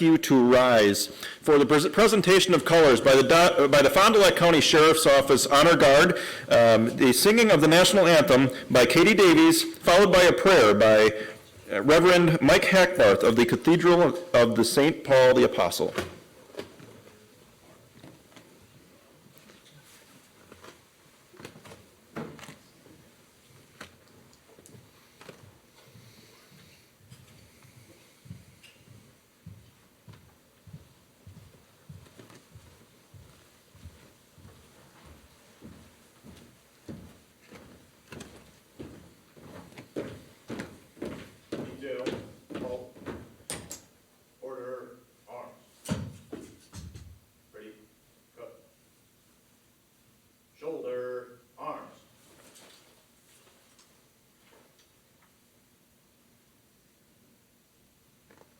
you to rise for the presentation of colors by the Fond du Lac County Sheriff's Office Honor Guard, the singing of the national anthem by Katie Davies, followed by a prayer by Reverend Mike Hackbarth of the Cathedral of the St. Paul the Apostle.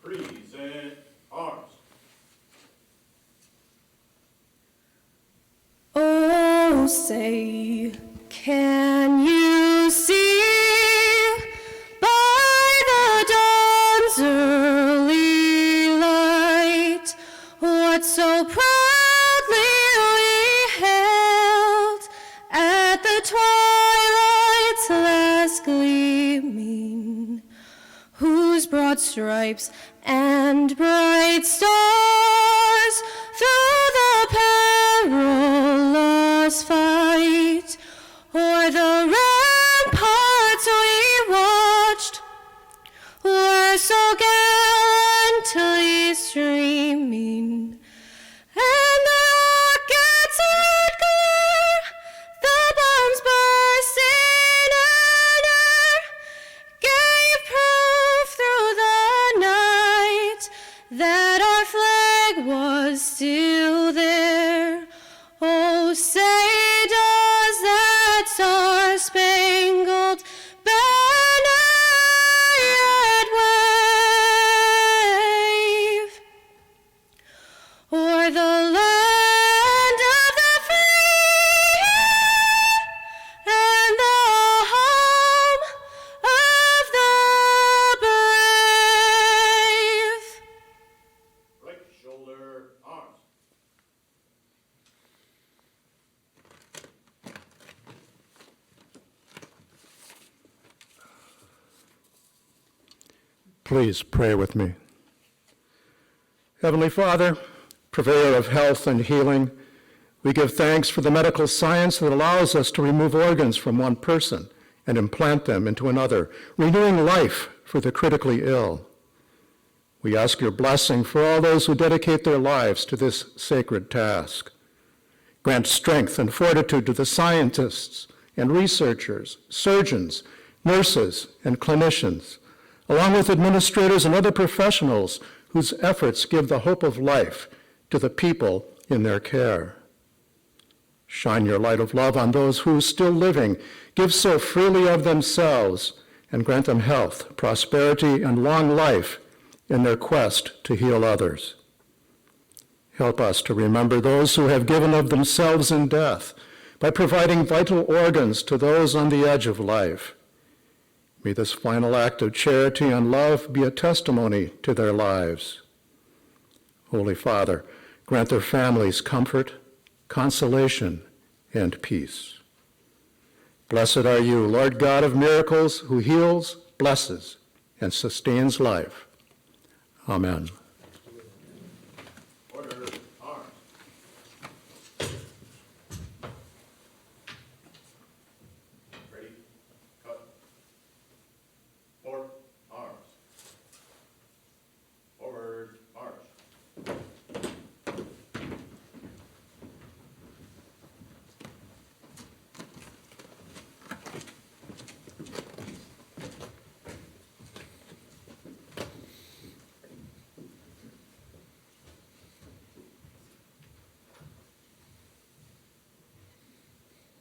Present arms. Oh, say, can you see by the dawn's early light what so proudly we hailed at the twilight's last gleaming, whose broad stripes and bright stars through the perilous fight o'er the ramparts we watched were so gallantly streaming, and the rockets would glare, the bombs bursting in air, gave proof through the night that our flag was still there. Oh, say does that star-spangled banner yet wave o'er the land of the free and the home of the brave? Right shoulder arms. Please pray with me. Heavenly Father, purveyor of health and healing, we give thanks for the medical science that allows us to remove organs from one person and implant them into another, renewing life for the critically ill. We ask your blessing for all those who dedicate their lives to this sacred task. Grant strength and fortitude to the scientists and researchers, surgeons, nurses, and clinicians, along with administrators and other professionals whose efforts give the hope of life to the people in their care. Shine your light of love on those who, still living, give so freely of themselves, and grant them health, prosperity, and long life in their quest to heal others. Help us to remember those who have given of themselves in death by providing vital organs to those on the edge of life. May this final act of charity and love be a testimony to their lives. Holy Father, grant their families comfort, consolation, and peace. Blessed are you, Lord God of miracles, who heals, blesses, and sustains life. Amen. Order arms. Ready, cut. Forward arms. Forward march.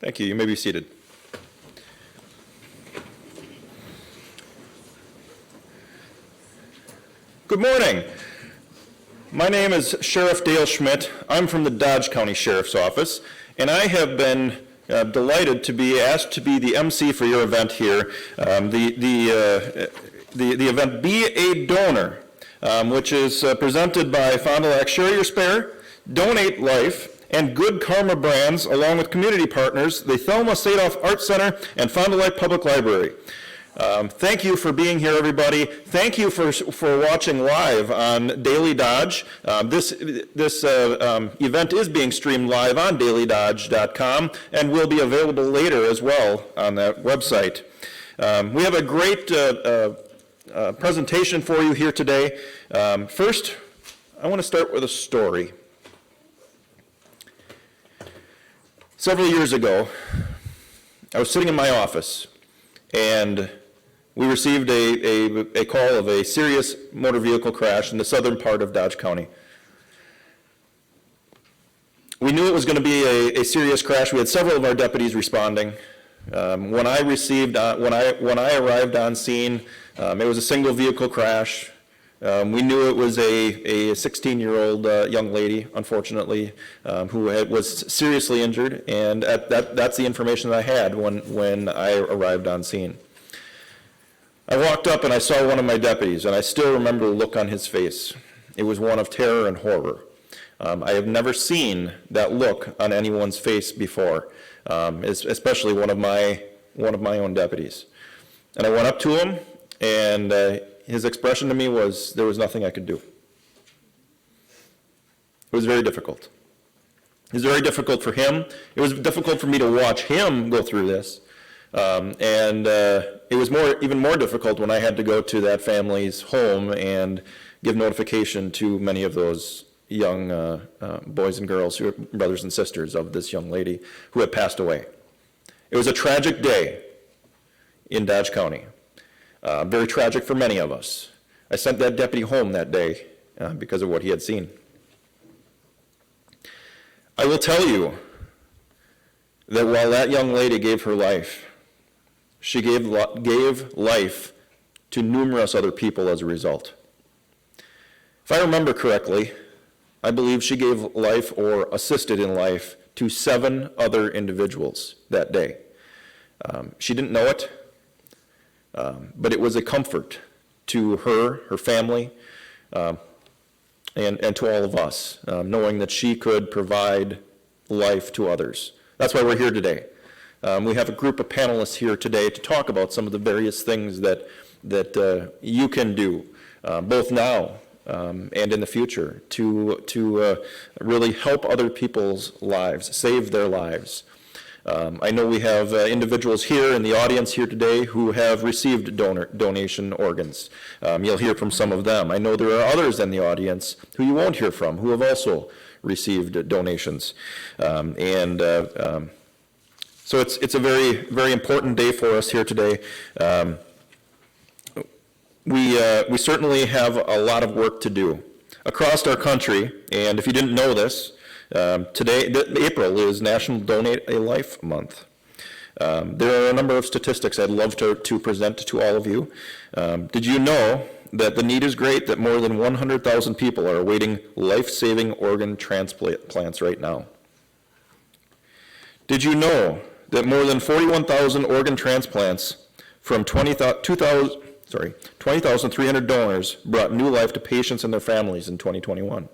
Thank you. You may be seated. Good morning. My name is Sheriff Dale Schmidt. I'm from the Dodge County Sheriff's Office, and I have been delighted to be asked to be the MC for your event here. The event, Be a Donor. which is presented by Fond du Lac Share Your Spare, Donate Life, and Good Karma Brands, along with community partners, the Thelma Sadoff Art Center and Fond du Lac Public Library. Thank you for being here, everybody. Thank you for watching live on Daily Dodge. This event is being streamed live on dailydodge.com and will be available later as well on that website. We have a great presentation for you here today. First, I want to start with a story. Several years ago, I was sitting in my office, and we received a call of a serious motor vehicle crash in the southern part of Dodge County. We knew it was going to be a serious crash. We had several of our deputies responding. When I arrived on scene, it was a single vehicle crash. We knew it was a 16-year-old young lady, unfortunately, who was seriously injured, and that's the information that I had when I arrived on scene. I walked up and I saw one of my deputies, and I still remember the look on his face. It was one of terror and horror. I have never seen that look on anyone's face before, especially one of my own deputies. And I went up to him, and his expression to me was, there was nothing I could do. It was very difficult. It was very difficult for him. It was difficult for me to watch him go through this. It was even more difficult when I had to go to that family's home and give notification to many of those young boys and girls, who are brothers and sisters of this young lady who had passed away. It was a tragic day in Dodge County. Very tragic for many of us. I sent that deputy home that day because of what he had seen. I will tell you that while that young lady gave her life, she gave life to numerous other people as a result. If I remember correctly, I believe she gave life or assisted in life to 7 other individuals that day. She didn't know it, but it was a comfort to her family, and to all of us, knowing that she could provide life to others. That's why we're here today. We have a group of panelists here today to talk about some of the various things that you can do, both now and in the future, to really help other people's lives, save their lives. I know we have individuals here in the audience here today who have received donation organs. You'll hear from some of them. I know there are others in the audience who you won't hear from who have also received donations. So it's a very, very important day for us here today. We certainly have a lot of work to do across our country, and if you didn't know this, today, April is National Donate a Life Month. There are a number of statistics I'd love to present to all of you. Did you know that the need is great, that more than 100,000 people are awaiting life-saving organ transplants right now? Did you know that more than 41,000 organ transplants from 20,300 donors brought new life to patients and their families in 2021?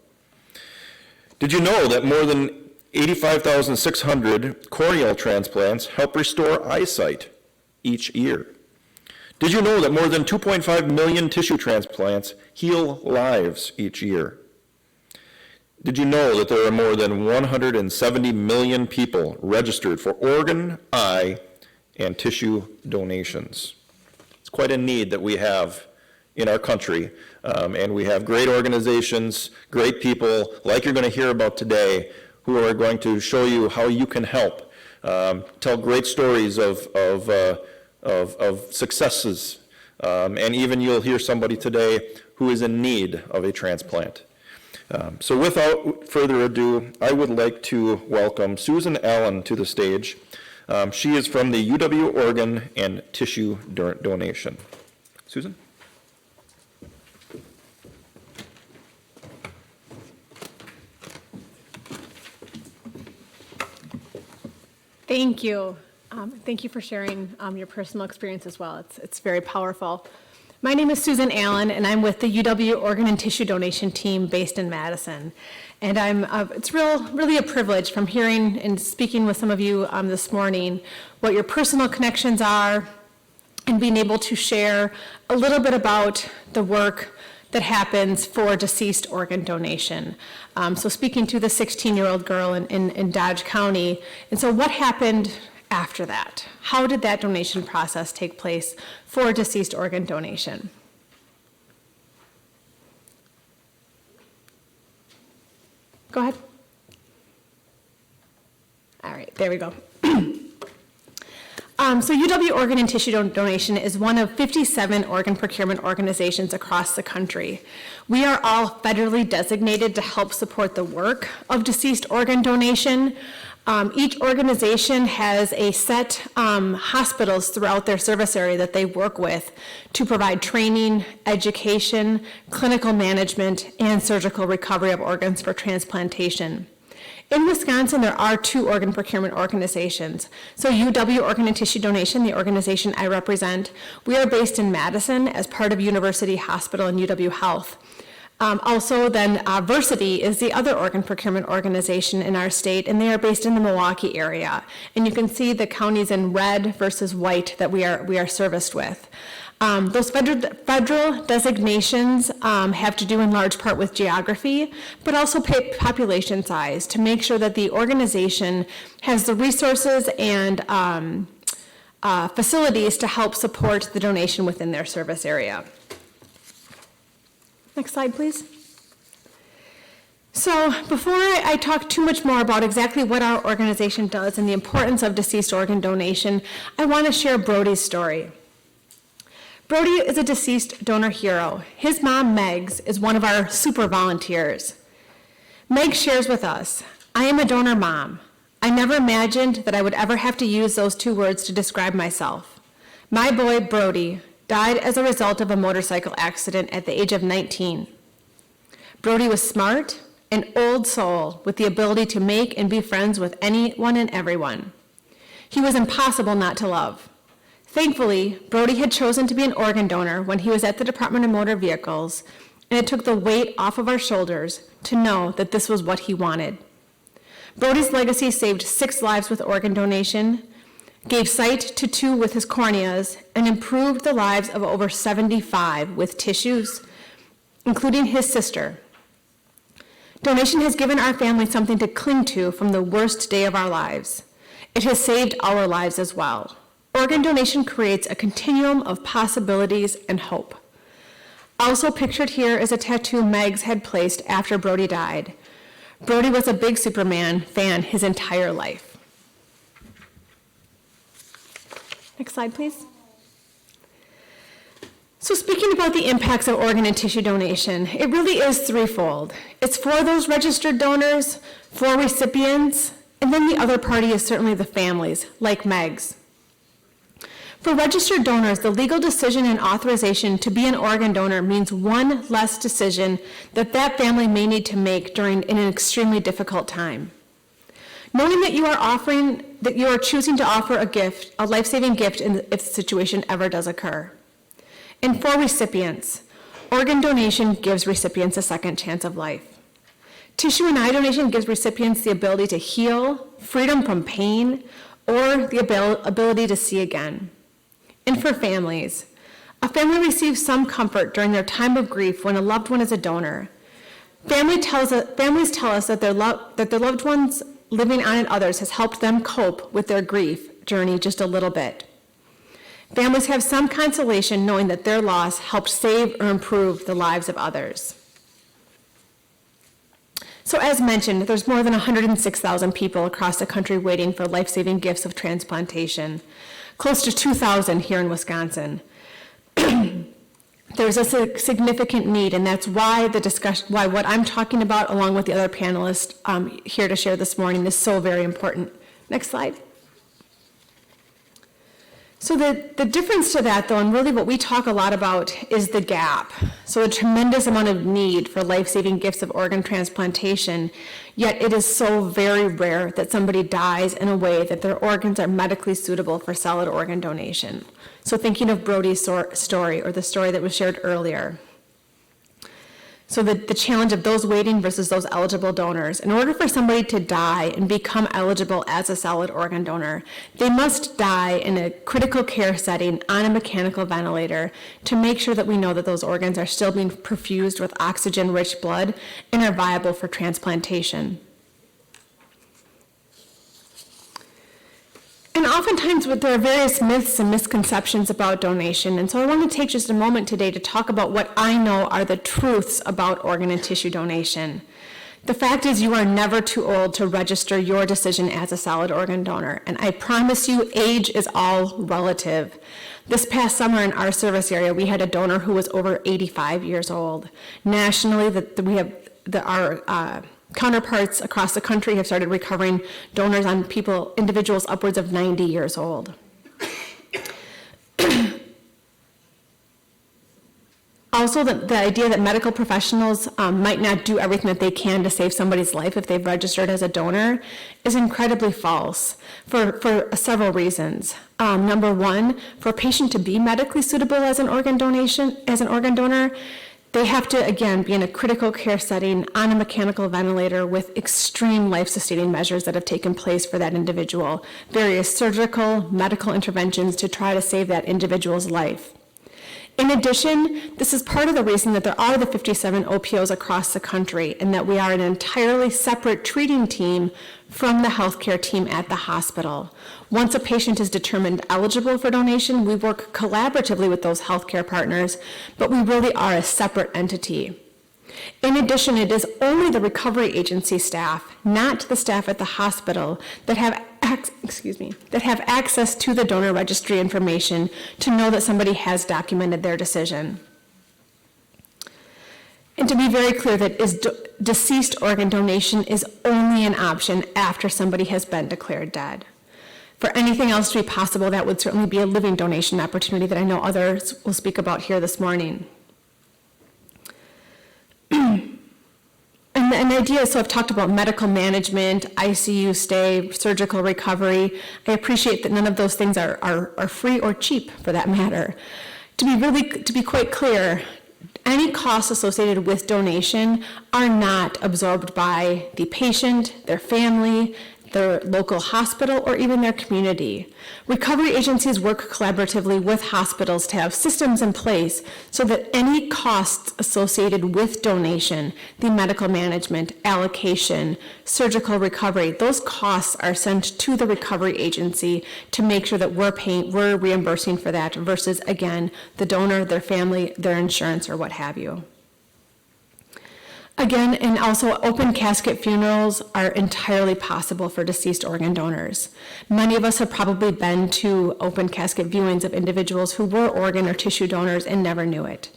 Did you know that more than 85,600 corneal transplants help restore eyesight each year? Did you know that more than 2.5 million tissue transplants heal lives each year? Did you know that there are more than 170 million people registered for organ, eye, and tissue donations? It's quite a need that we have in our country, and we have great organizations, great people, like you're going to hear about today, who are going to show you how you can help, tell great stories of successes, and even you'll hear somebody today who is in need of a transplant. So without further ado, I would like to welcome Susan Allen to the stage. She is from the UW Organ and Tissue Donation. Susan? Thank you. Thank you for sharing your personal experience as well. It's very powerful. My name is Susan Allen, and I'm with the UW Organ and Tissue Donation Team based in Madison. And it's really a privilege from hearing and speaking with some of you this morning what your personal connections are and being able to share a little bit about the work that happens for deceased organ donation. So speaking to the 16-year-old girl in Dodge County, and so what happened after that? How did that donation process take place for deceased organ donation? Go ahead. All right, there we go. So UW Organ and Tissue Donation is one of 57 organ procurement organizations across the country. We are all federally designated to help support the work of deceased organ donation. Each organization has a set hospitals throughout their service area that they work with to provide training, education, clinical management, and surgical recovery of organs for transplantation. In Wisconsin, there are 2 organ procurement organizations. So UW Organ and Tissue Donation, the organization I represent, we are based in Madison as part of University Hospital and UW Health. Also then Versity is the other organ procurement organization in our state, and they are based in the Milwaukee area. And you can see the counties in red versus white that we are serviced with. Those federal designations have to do in large part with geography, but also population size to make sure that the organization has the resources and facilities to help support the donation within their service area. Next slide, please. So before I talk too much more about exactly what our organization does and the importance of deceased organ donation, I want to share Brody's story. Brody is a deceased donor hero. His mom, Megs, is one of our super volunteers. Meg shares with us, "I am a donor mom. I never imagined that I would ever have to use those 2 words to describe myself. My boy, Brody, died as a result of a motorcycle accident at the age of 19. Brody was smart, an old soul with the ability to make and be friends with anyone and everyone. He was impossible not to love. Thankfully, Brody had chosen to be an organ donor when he was at the Department of Motor Vehicles, and it took the weight off of our shoulders to know that this was what he wanted. Brody's legacy saved 6 lives with organ donation, gave sight to 2 with his corneas, and improved the lives of over 75 with tissues, including his sister. Donation has given our family something to cling to from the worst day of our lives. It has saved our lives as well. Organ donation creates a continuum of possibilities and hope." Also pictured here is a tattoo Megs had placed after Brody died. Brody was a big Superman fan his entire life. Next slide, please. So speaking about the impacts of organ and tissue donation, it really is threefold. It's for those registered donors, for recipients, and then the other party is certainly the families, like Megs. For registered donors, the legal decision and authorization to be an organ donor means one less decision that family may need to make in an extremely difficult time. Knowing that you are choosing to offer a gift, a life-saving gift if the situation ever does occur. And for recipients, organ donation gives recipients a second chance of life. Tissue and eye donation gives recipients the ability to heal, freedom from pain, or the ability to see again. And for families, a family receives some comfort during their time of grief when a loved one is a donor. Families tell us that their loved ones living on in others has helped them cope with their grief journey just a little bit. Families have some consolation knowing that their loss helped save or improve the lives of others. So as mentioned, there's more than 106,000 people across the country waiting for life-saving gifts of transplantation. Close to 2,000 here in Wisconsin. There's a significant need, and that's why why what I'm talking about, along with the other panelists here to share this morning, is so very important. Next slide. So the difference to that, though, and really what we talk a lot about is the gap. So a tremendous amount of need for life-saving gifts of organ transplantation, yet it is so very rare that somebody dies in a way that their organs are medically suitable for solid organ donation. So thinking of Brody's story, or the story that was shared earlier. So the challenge of those waiting versus those eligible donors. In order for somebody to die and become eligible as a solid organ donor, they must die in a critical care setting on a mechanical ventilator to make sure that we know that those organs are still being perfused with oxygen-rich blood and are viable for transplantation. And oftentimes there are various myths and misconceptions about donation, and so I want to take just a moment today to talk about what I know are the truths about organ and tissue donation. The fact is, you are never too old to register your decision as a solid organ donor, and I promise you, age is all relative. This past summer in our service area, we had a donor who was over 85 years old. Nationally, we have our counterparts across the country have started recovering donors on individuals upwards of 90 years old. Also, the idea that medical professionals might not do everything that they can to save somebody's life if they've registered as a donor is incredibly false for several reasons. Number one, for a patient to be medically suitable as an organ donor, they have to, again, be in a critical care setting on a mechanical ventilator with extreme life-sustaining measures that have taken place for that individual, various surgical, medical interventions to try to save that individual's life. In addition, this is part of the reason that there are the 57 OPOs across the country and that we are an entirely separate treating team from the healthcare team at the hospital. Once a patient is determined eligible for donation, we work collaboratively with those healthcare partners, but we really are a separate entity. In addition, it is only the recovery agency staff, not the staff at the hospital, that have access to the donor registry information to know that somebody has documented their decision. And to be very clear, that deceased organ donation is only an option after somebody has been declared dead. For anything else to be possible, that would certainly be a living donation opportunity that I know others will speak about here this morning. And the idea, so I've talked about medical management, ICU stay, surgical recovery. I appreciate that none of those things are free or cheap, for that matter. To be quite clear, any costs associated with donation are not absorbed by the patient, their family, their local hospital, or even their community. Recovery agencies work collaboratively with hospitals to have systems in place so that any costs associated with donation, the medical management, allocation, surgical recovery, those costs are sent to the recovery agency to make sure that we're reimbursing for that versus, again, the donor, their family, their insurance, or what have you. Again, and also open casket funerals are entirely possible for deceased organ donors. Many of us have probably been to open casket viewings of individuals who were organ or tissue donors and never knew it.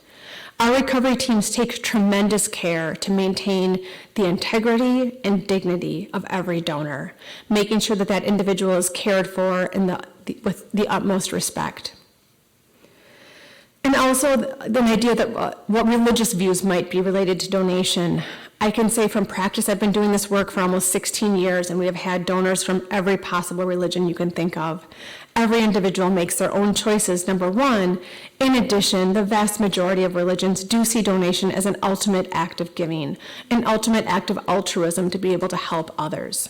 Our recovery teams take tremendous care to maintain the integrity and dignity of every donor, making sure that that individual is cared for with the utmost respect. And also the idea that what religious views might be related to donation. I can say from practice, I've been doing this work for almost 16 years, and we have had donors from every possible religion you can think of. Every individual makes their own choices, number one. In addition, the vast majority of religions do see donation as an ultimate act of giving, an ultimate act of altruism to be able to help others.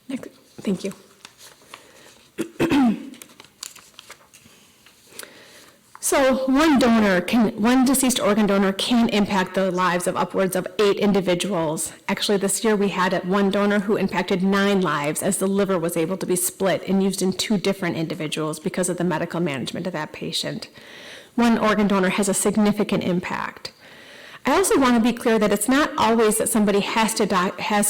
Next. Thank you. So one deceased organ donor can impact the lives of upwards of 8 individuals. Actually, this year we had one donor who impacted 9 lives as the liver was able to be split and used in 2 different individuals because of the medical management of that patient. One organ donor has a significant impact. I also want to be clear that it's not always that somebody has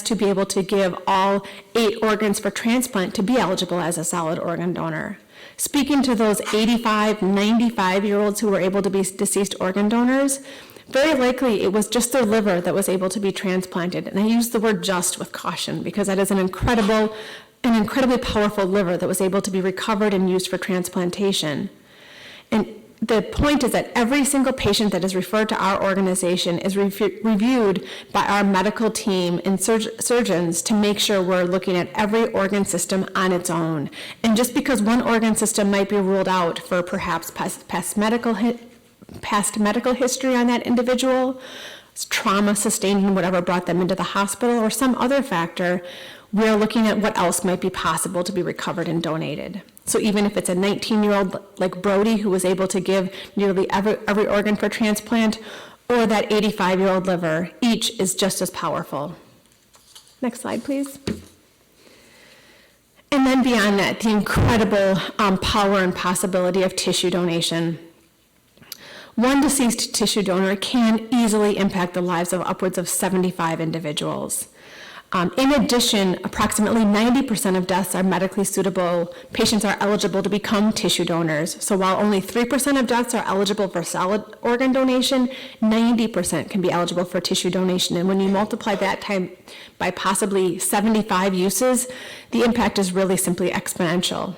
to be able to give all 8 organs for transplant to be eligible as a solid organ donor. Speaking to those 85, 95-year-olds who were able to be deceased organ donors, very likely it was just their liver that was able to be transplanted. And I use the word just with caution because that is an incredible an incredibly powerful liver that was able to be recovered and used for transplantation. And the point is that every single patient that is referred to our organization is reviewed by our medical team and surgeons to make sure we're looking at every organ system on its own. And just because one organ system might be ruled out for perhaps past medical history on that individual, trauma sustained in whatever brought them into the hospital, or some other factor, we're looking at what else might be possible to be recovered and donated. So even if it's a 19-year-old like Brody who was able to give nearly every organ for transplant, or that 85-year-old liver, each is just as powerful. Next slide, please. And then beyond that, the incredible power and possibility of tissue donation. One deceased tissue donor can easily impact the lives of upwards of 75 individuals. In addition, approximately 90% of deaths are medically suitable. Patients are eligible to become tissue donors. So while only 3% of deaths are eligible for solid organ donation, 90% can be eligible for tissue donation. And when you multiply that time by possibly 75 uses, the impact is really simply exponential.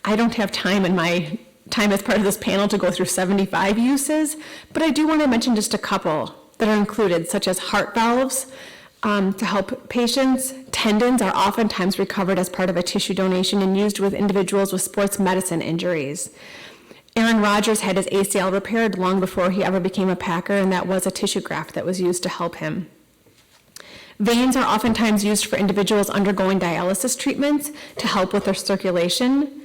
I don't have time in my time as part of this panel to go through 75 uses, but I do want to mention just a couple that are included, such as heart valves, to help patients. Tendons are oftentimes recovered as part of a tissue donation and used with individuals with sports medicine injuries. Aaron Rodgers had his ACL repaired long before he ever became a Packer, and that was a tissue graft that was used to help him. Veins are oftentimes used for individuals undergoing dialysis treatments to help with their circulation.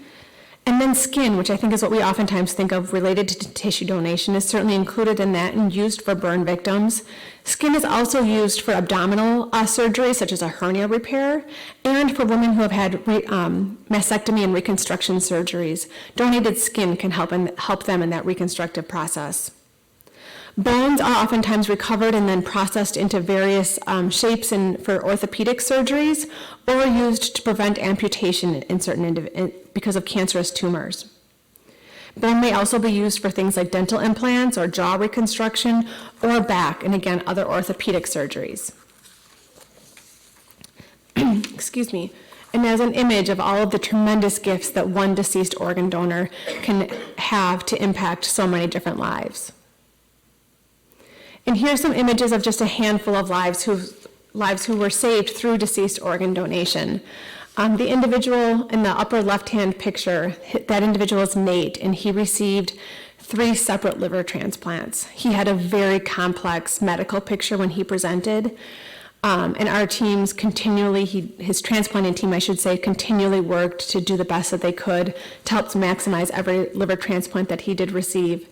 And then skin, which I think is what we oftentimes think of related to tissue donation, is certainly included in that and used for burn victims. Skin is also used for abdominal surgery, such as a hernia repair, and for women who have had mastectomy and reconstruction surgeries. Donated skin can help them in that reconstructive process. Bones are oftentimes recovered and then processed into various shapes for orthopedic surgeries, or used to prevent amputation in certain because of cancerous tumors. Bone may also be used for things like dental implants or jaw reconstruction or back, and again, other orthopedic surgeries. Excuse me. And there's an image of all of the tremendous gifts that one deceased organ donor can have to impact so many different lives. And here's some images of just a handful of lives who were saved through deceased organ donation. The individual in the upper left-hand picture, that individual is Nate, and he received 3 separate liver transplants. He had a very complex medical picture when he presented, and our teams continually, his transplanting team, I should say, continually worked to do the best that they could to help maximize every liver transplant that he did receive.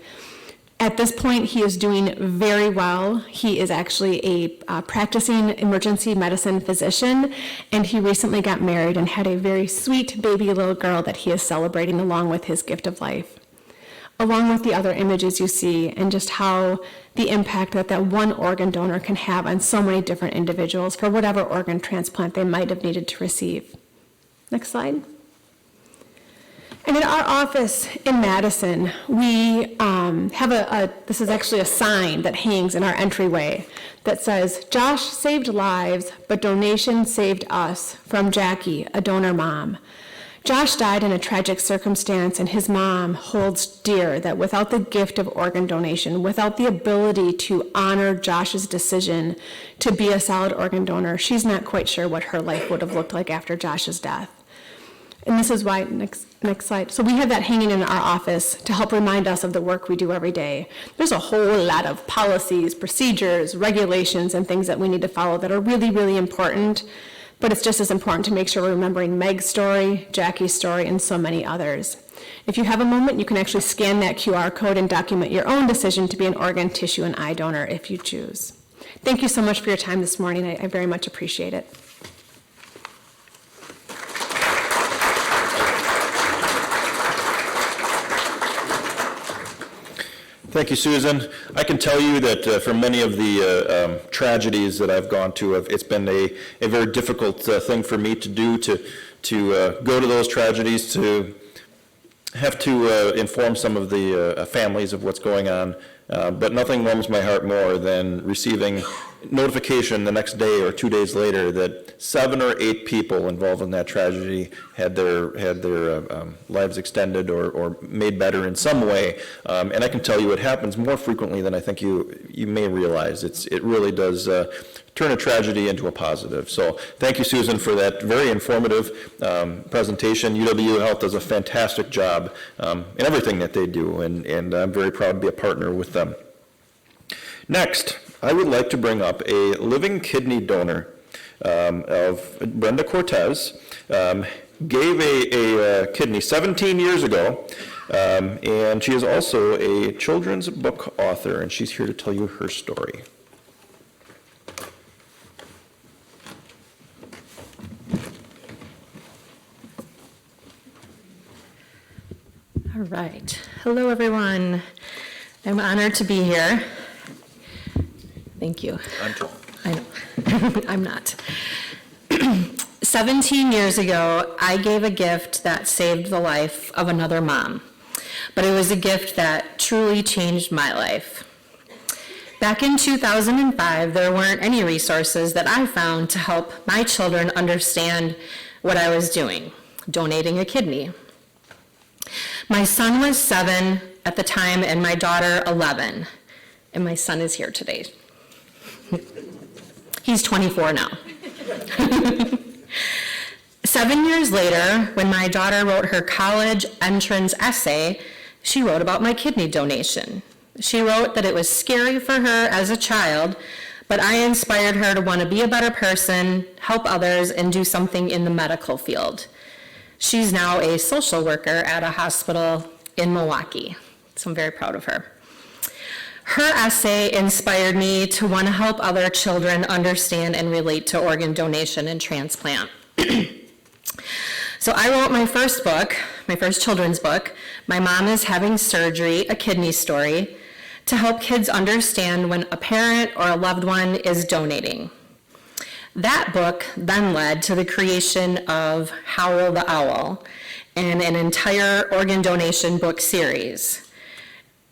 At this point, he is doing very well. He is actually a practicing emergency medicine physician, and he recently got married and had a very sweet baby little girl that he is celebrating along with his gift of life. Along with the other images you see, and just how the impact that one organ donor can have on so many different individuals for whatever organ transplant they might have needed to receive. Next slide. And in our office in Madison, we have this is actually a sign that hangs in our entryway that says, "Josh saved lives, but donation saved us," from Jackie, a donor mom. Josh died in a tragic circumstance, and his mom holds dear that without the gift of organ donation, without the ability to honor Josh's decision to be a solid organ donor, she's not quite sure what her life would have looked like after Josh's death. And this is why, next slide. So we have that hanging in our office to help remind us of the work we do every day. There's a whole lot of policies, procedures, regulations, and things that we need to follow that are really, really important, but it's just as important to make sure we're remembering Meg's story, Jackie's story, and so many others. If you have a moment, you can actually scan that QR code and document your own decision to be an organ, tissue, and eye donor if you choose. Thank you so much for your time this morning. I very much appreciate it. Thank you, Susan. I can tell you that for many of the tragedies that I've gone to, it's been a very difficult thing for me to do, to go to those tragedies, to have to inform some of the families of what's going on. But nothing warms my heart more than receiving notification the next day or 2 days later that 7 or 8 people involved in that tragedy had their lives extended or made better in some way. And I can tell you it happens more frequently than I think you may realize. It really does turn a tragedy into a positive. So thank you, Susan, for that very informative presentation. UW Health does a fantastic job in everything that they do, and I'm very proud to be a partner with them. Next, I would like to bring up a living kidney donor of Brenda Cortez. Gave a kidney 17 years ago, and she is also a children's book author, and she's here to tell you her story. All right. Hello, everyone. I'm honored to be here. Thank you. I'm tall. I know. I'm not. 17 years ago, I gave a gift that saved the life of another mom, but it was a gift that truly changed my life. Back in 2005, there weren't any resources that I found to help my children understand what I was doing, donating a kidney. My son was 7 at the time and my daughter 11, and my son is here today. He's 24 now. 7 years later, when my daughter wrote her college entrance essay, she wrote about my kidney donation. She wrote that it was scary for her as a child, but I inspired her to want to be a better person, help others, and do something in the medical field. She's now a social worker at a hospital in Milwaukee, so I'm very proud of her. Her essay inspired me to want to help other children understand and relate to organ donation and transplant. So I wrote my first book, my first children's book, My Mom is Having Surgery, A Kidney Story, to help kids understand when a parent or a loved one is donating. That book then led to the creation of Howl the Owl and an entire organ donation book series.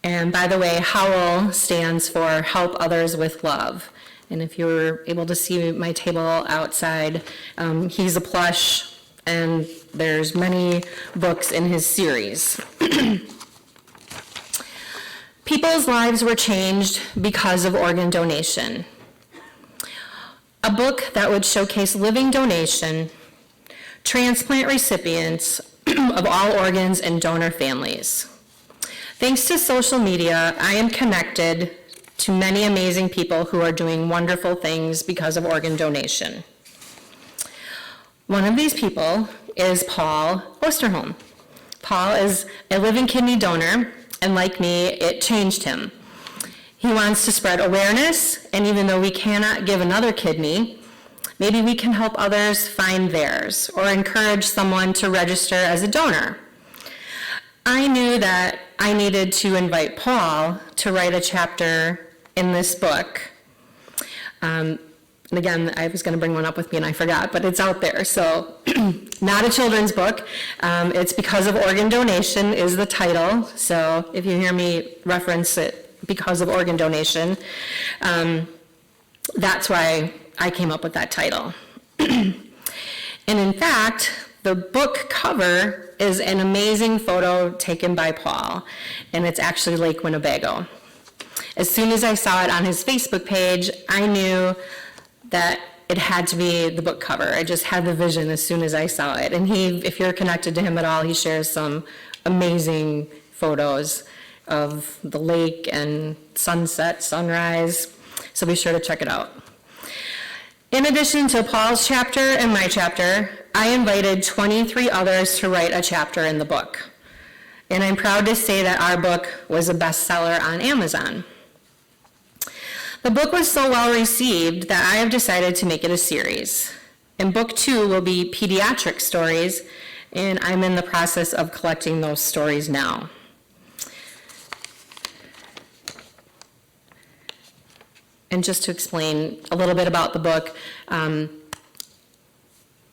And by the way, Howl stands for Help Others with Love. And if you were able to see my table outside, he's a plush, and there's many books in his series. People's lives were changed because of organ donation. A book that would showcase living donation, transplant recipients of all organs and donor families. Thanks to social media, I am connected to many amazing people who are doing wonderful things because of organ donation. One of these people is Paul Osterholm. Paul is a living kidney donor, and like me, it changed him. He wants to spread awareness, and even though we cannot give another kidney, maybe we can help others find theirs or encourage someone to register as a donor. I knew that I needed to invite Paul to write a chapter in this book. And again, I was going to bring one up with me and I forgot, but it's out there. So not a children's book. It's Because of Organ Donation is the title. So if you hear me reference it, Because of Organ Donation, that's why I came up with that title. And in fact, the book cover is an amazing photo taken by Paul, and it's actually Lake Winnebago. As soon as I saw it on his Facebook page, I knew that it had to be the book cover. I just had the vision as soon as I saw it. And if you're connected to him at all, he shares some amazing photos of the lake and sunset, sunrise, so be sure to check it out. In addition to Paul's chapter and my chapter, I invited 23 others to write a chapter in the book. And I'm proud to say that our book was a bestseller on Amazon. The book was so well received that I have decided to make it a series. And book 2 will be pediatric stories, and I'm in the process of collecting those stories now. And just to explain a little bit about the book,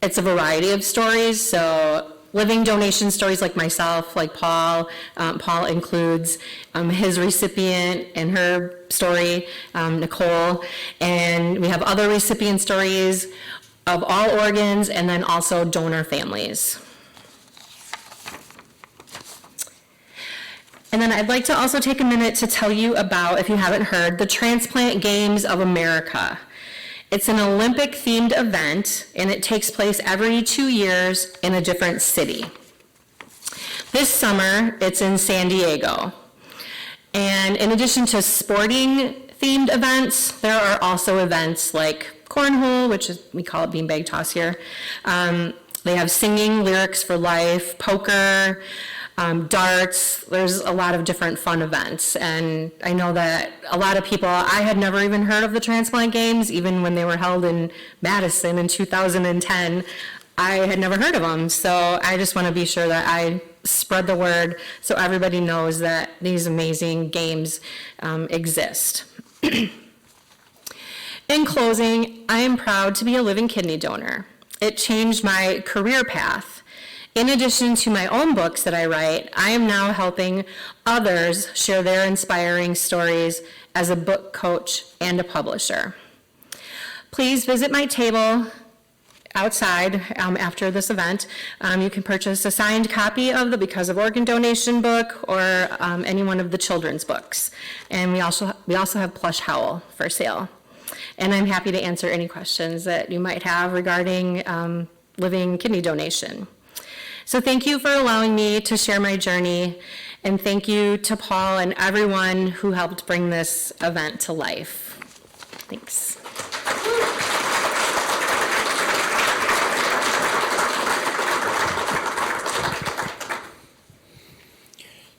it's a variety of stories, so living donation stories like myself, like Paul. Paul includes his recipient and her story, Nicole. And we have other recipient stories of all organs, and then also donor families. And then I'd like to also take a minute to tell you about, if you haven't heard, the Transplant Games of America. It's an Olympic-themed event, and it takes place every 2 years in a different city. This summer, it's in San Diego. And in addition to sporting-themed events, there are also events like cornhole, which is, we call it beanbag toss here. They have singing, lyrics for life, poker, darts. There's a lot of different fun events. And I know that a lot of people, I had never even heard of the Transplant Games, even when they were held in Madison in 2010. I had never heard of them. So I just want to be sure that I spread the word so everybody knows that these amazing games exist. In closing, I am proud to be a living kidney donor. It changed my career path. In addition to my own books that I write, I am now helping others share their inspiring stories as a book coach and a publisher. Please visit my table outside after this event. You can purchase a signed copy of the Because of Organ Donation book or any one of the children's books. And we also have Plush Howl for sale. And I'm happy to answer any questions that you might have regarding living kidney donation. So thank you for allowing me to share my journey, and thank you to Paul and everyone who helped bring this event to life. Thanks.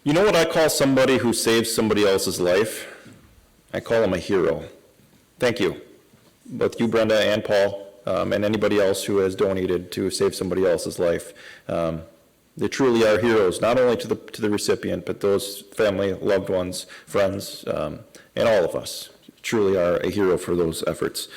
You know what I call somebody who saves somebody else's life? I call him a hero. Thank you, both you, Brenda, and Paul, and anybody else who has donated to save somebody else's life. They truly are heroes, not only to the recipient, but those family, loved ones, friends, and all of us truly are a hero for those efforts.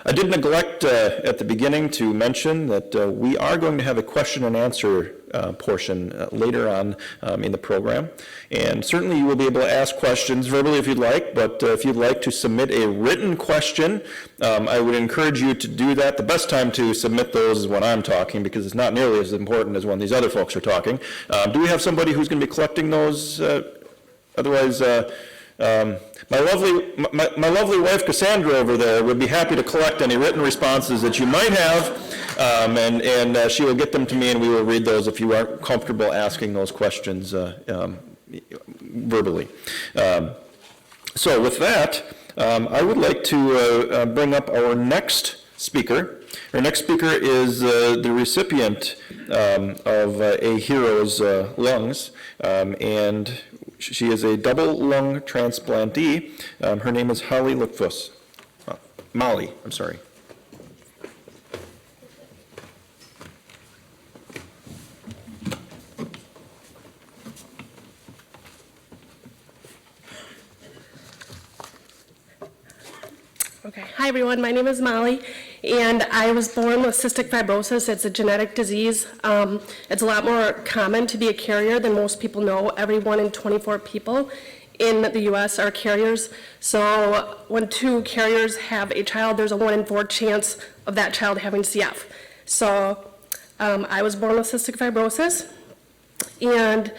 I did neglect at the beginning to mention that we are going to have a question and answer portion later on in the program. And certainly you will be able to ask questions verbally if you'd like, but if you'd like to submit a written question, I would encourage you to do that. The best time to submit those is when I'm talking, because it's not nearly as important as when these other folks are talking. Do we have somebody who's going to be collecting those? Otherwise, my lovely wife Cassandra over there would be happy to collect any written responses that you might have, and she will get them to me, and we will read those if you are comfortable asking those questions verbally. So with that, I would like to bring up our next speaker. Our next speaker is the recipient of a hero's lungs, and she is a double lung transplantee. Her name is Holly Lickfuss. Molly, I'm sorry. Okay. Hi, everyone. My name is Molly, and I was born with cystic fibrosis. It's a genetic disease. It's a lot more common to be a carrier than most people know. Every 1 in 24 people in the U.S. are carriers. So when 2 carriers have a child, there's a 1 in 4 chance of that child having CF. So I was born with cystic fibrosis, and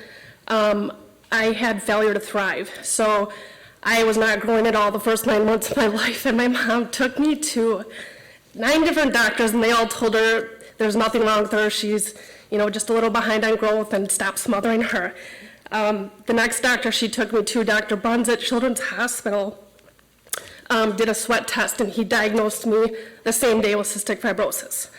I had failure to thrive. So I was not growing at all the first 9 months of my life, and my mom took me to 9 different doctors, and they all told her there's nothing wrong with her. She's, just a little behind on growth, and stop smothering her. The next doctor she took me to, Dr. Buns at Children's Hospital, did a sweat test, and he diagnosed me the same day with cystic fibrosis.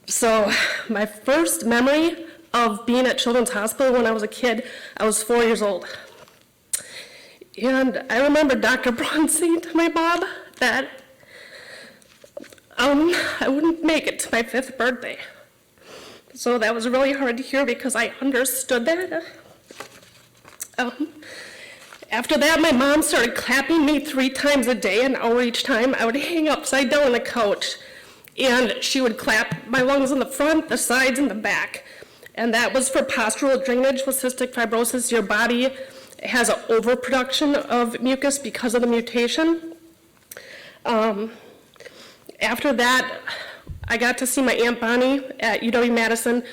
So my first memory of being at Children's Hospital when I was a kid, I was 4 years old. And I remember Dr. Braun saying to my mom that I wouldn't make it to my 5th birthday. So that was really hard to hear because I understood that. After that, my mom started clapping me 3 times a day, an hour each time. I would hang upside down on the couch, and she would clap my lungs in the front, the sides, and the back. And that was for postural drainage with cystic fibrosis. Your body has an overproduction of mucus because of the mutation. After that, I got to see my Aunt Bonnie at UW-Madison.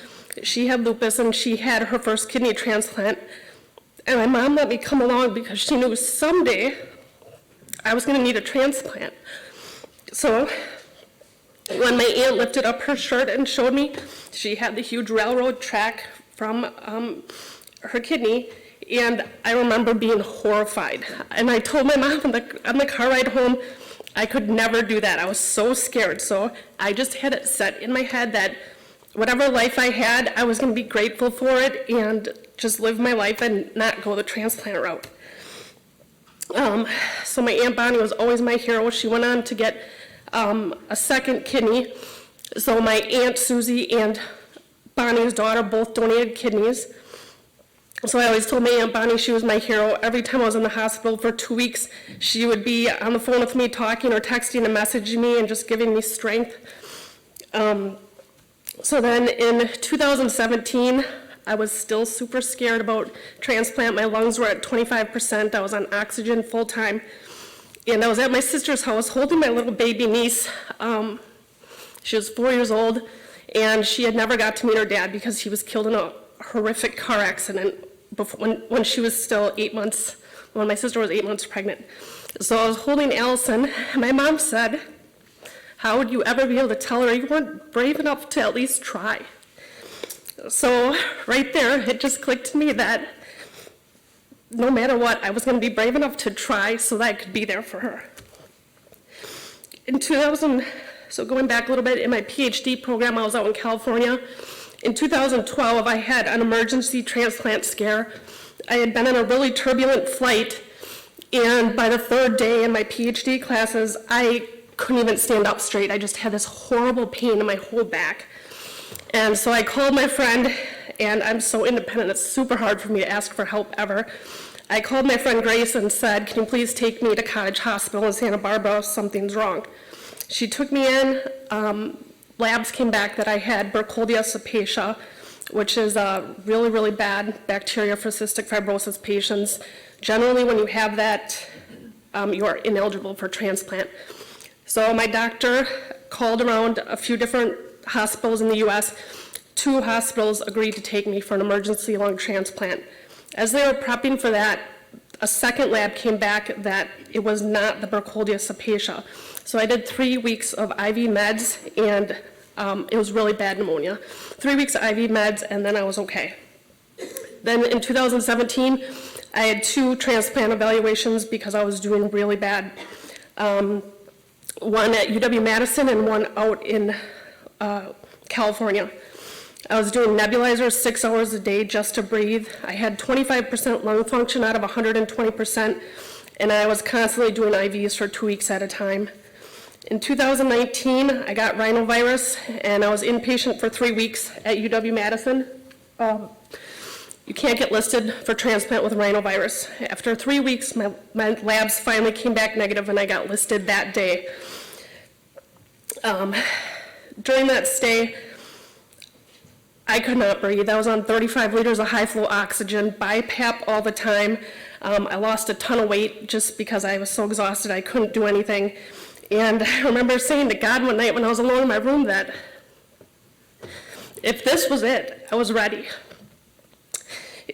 She had lupus and she had her first kidney transplant. And my mom let me come along because she knew someday I was gonna need a transplant. So when my aunt lifted up her shirt and showed me, she had the huge railroad track from her kidney, and I remember being horrified. And I told my mom on the car ride home, I could never do that. I was so scared. So I just had it set in my head that whatever life I had, I was going to be grateful for it and just live my life and not go the transplant route. So my Aunt Bonnie was always my hero. She went on to get a second kidney. So my Aunt Susie and Bonnie's daughter both donated kidneys. So I always told my Aunt Bonnie she was my hero. Every time I was in the hospital for 2 weeks, she would be on the phone with me talking or texting and messaging me and just giving me strength. So then in 2017, I was still super scared about transplant. My lungs were at 25%. I was on oxygen full time. And I was at my sister's house holding my little baby niece. She was 4 years old, and she had never got to meet her dad because he was killed in a horrific car accident when she was still 8 months, when my sister was 8 months pregnant. So I was holding Allison, and my mom said, how would you ever be able to tell her you weren't brave enough to at least try? So right there, it just clicked to me that no matter what, I was going to be brave enough to try so that I could be there for her. In 2000, so going back a little bit, in my PhD program, I was out in California. In 2012, I had an emergency transplant scare. I had been on a really turbulent flight, and by the third day in my PhD classes, I couldn't even stand up straight. I just had this horrible pain in my whole back. And so I called my friend, and I'm so independent, it's super hard for me to ask for help ever. I called my friend Grace and said, can you please take me to Cottage Hospital in Santa Barbara, something's wrong. She took me in, labs came back that I had Burkholderia cepacia, which is a really, really bad bacteria for cystic fibrosis patients. Generally, when you have that, you are ineligible for transplant. So my doctor called around a few different hospitals in the US. 2 hospitals agreed to take me for an emergency lung transplant. As they were prepping for that, a second lab came back that it was not the Burkholderia cepacia. So I did 3 weeks of IV meds, and it was really bad pneumonia. 3 weeks of IV meds, and then I was okay. Then in 2017, I had 2 transplant evaluations because I was doing really bad. One at UW-Madison and one out in California. I was doing nebulizers 6 hours a day just to breathe. I had 25% lung function out of 120%, and I was constantly doing IVs for 2 weeks at a time. In 2019, I got rhinovirus, and I was inpatient for 3 weeks at UW-Madison. You can't get listed for transplant with rhinovirus. After 3 weeks, my labs finally came back negative, and I got listed that day. During that stay, I could not breathe. I was on 35 liters of high flow oxygen, BiPAP all the time. I lost a ton of weight just because I was so exhausted I couldn't do anything. And I remember saying to God one night when I was alone in my room that if this was it, I was ready.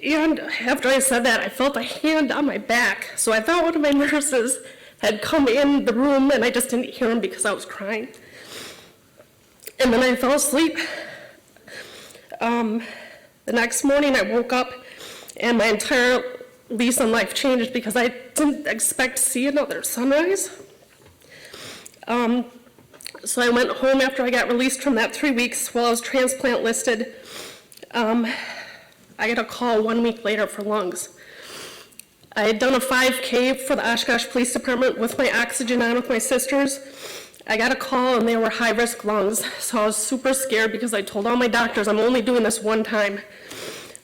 And after I said that, I felt a hand on my back. So I thought one of my nurses had come in the room, and I just didn't hear him because I was crying. And then I fell asleep. The next morning I woke up, and my entire lease on life changed because I didn't expect to see another sunrise. So I went home after I got released from that 3 weeks while I was transplant listed. I got a call 1 week later for lungs. I had done a 5K for the Oshkosh Police Department with my oxygen on with my sisters. I got a call and they were high-risk lungs, so I was super scared because I told all my doctors I'm only doing this one time.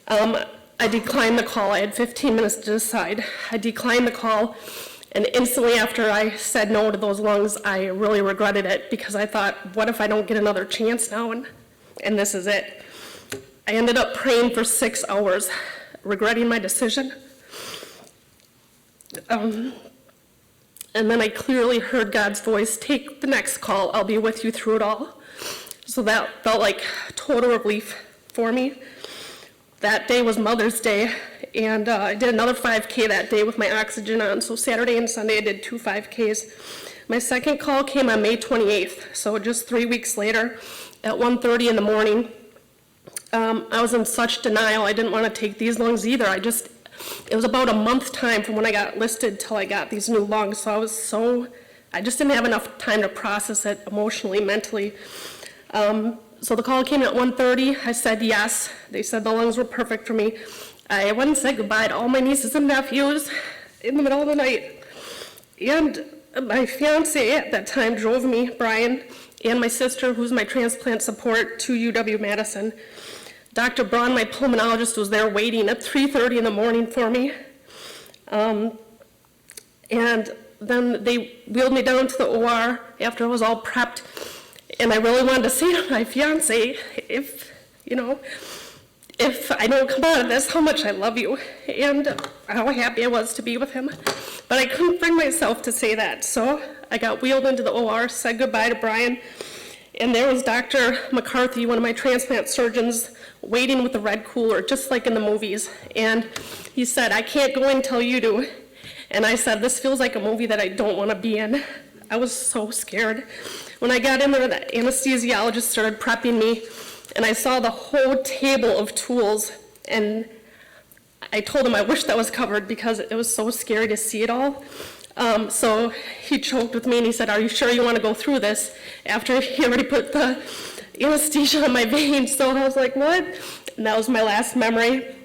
I declined the call. I had 15 minutes to decide. I declined the call, and instantly after I said no to those lungs, I really regretted it because I thought, what if I don't get another chance now and this is it? I ended up praying for 6 hours, regretting my decision. And then I clearly heard God's voice, take the next call, I'll be with you through it all. So that felt like total relief for me. That day was Mother's Day, and I did another 5K that day with my oxygen on. So Saturday and Sunday I did 2 5Ks. My second call came on May 28th, so just 3 weeks later at 1:30 in the morning. I was in such denial. I didn't want to take these lungs either. It was about a month time from when I got listed till I got these new lungs. So I just didn't have enough time to process it emotionally, mentally. So the call came at 1:30. I said yes. They said the lungs were perfect for me. I went and said goodbye to all my nieces and nephews in the middle of the night. And my fiance at that time drove me, Brian, and my sister, who's my transplant support, to UW-Madison. Dr. Braun, my pulmonologist, was there waiting at 3:30 in the morning for me. And then they wheeled me down to the OR after I was all prepped. And I really wanted to say to my fiance, if I don't come out of this, how much I love you and how happy I was to be with him. But I couldn't bring myself to say that. So I got wheeled into the OR, said goodbye to Brian, and there was Dr. McCarthy, one of my transplant surgeons, waiting with the red cooler, just like in the movies. And he said, I can't go in until you do. And I said, this feels like a movie that I don't want to be in. I was so scared. When I got in there, the anesthesiologist started prepping me, and I saw the whole table of tools, and I told him I wish that was covered because it was so scary to see it all. So he choked with me, and he said, are you sure you want to go through this? After he already put the anesthesia on my veins. So I was like, what? And that was my last memory.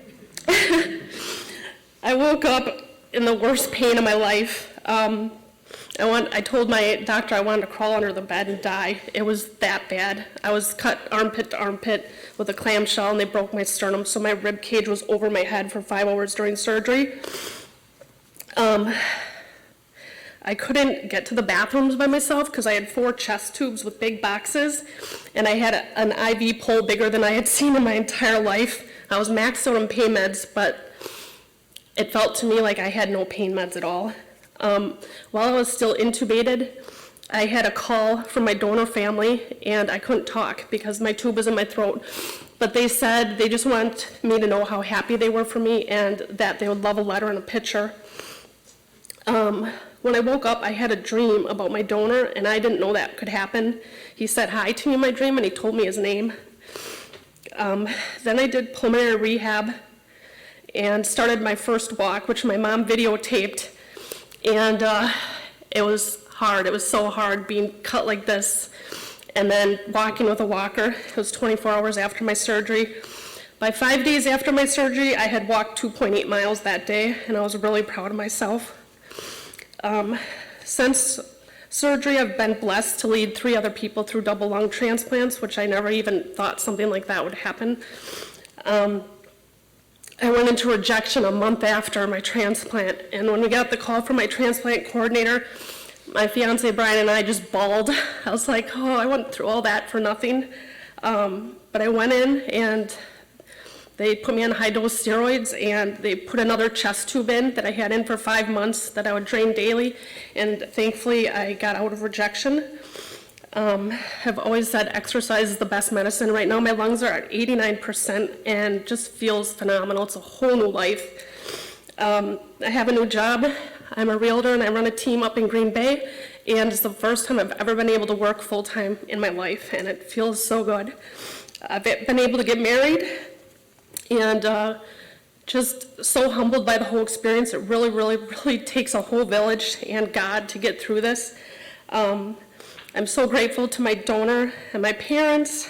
I woke up in the worst pain of my life. I told my doctor I wanted to crawl under the bed and die. It was that bad. I was cut armpit to armpit with a clamshell, and they broke my sternum, so my rib cage was over my head for 5 hours during surgery. I couldn't get to the bathrooms by myself because I had 4 chest tubes with big boxes, and I had an IV pole bigger than I had seen in my entire life. I was maxed out on pain meds, but it felt to me like I had no pain meds at all. While I was still intubated, I had a call from my donor family, and I couldn't talk because my tube was in my throat. But they said they just want me to know how happy they were for me and that they would love a letter and a picture. When I woke up, I had a dream about my donor, and I didn't know that could happen. He said hi to me in my dream, and he told me his name. Then I did pulmonary rehab and started my first walk, which my mom videotaped. And it was hard. It was so hard being cut like this and then walking with a walker. It was 24 hours after my surgery. By 5 days after my surgery, I had walked 2.8 miles that day, and I was really proud of myself. Since surgery, I've been blessed to lead 3 other people through double lung transplants, which I never even thought something like that would happen. I went into rejection a month after my transplant, and when we got the call from my transplant coordinator, my fiance Brian and I just bawled. I was like, oh, I went through all that for nothing. But I went in, and they put me on high-dose steroids, and they put another chest tube in that I had in for 5 months that I would drain daily, and thankfully I got out of rejection. I've always said exercise is the best medicine. Right now my lungs are at 89% and just feels phenomenal. It's a whole new life. I have a new job. I'm a realtor and I run a team up in Green Bay, and it's the first time I've ever been able to work full-time in my life, and it feels so good. I've been able to get married, and just so humbled by the whole experience. It really, really, really takes a whole village and God to get through this. I'm so grateful to my donor and my parents,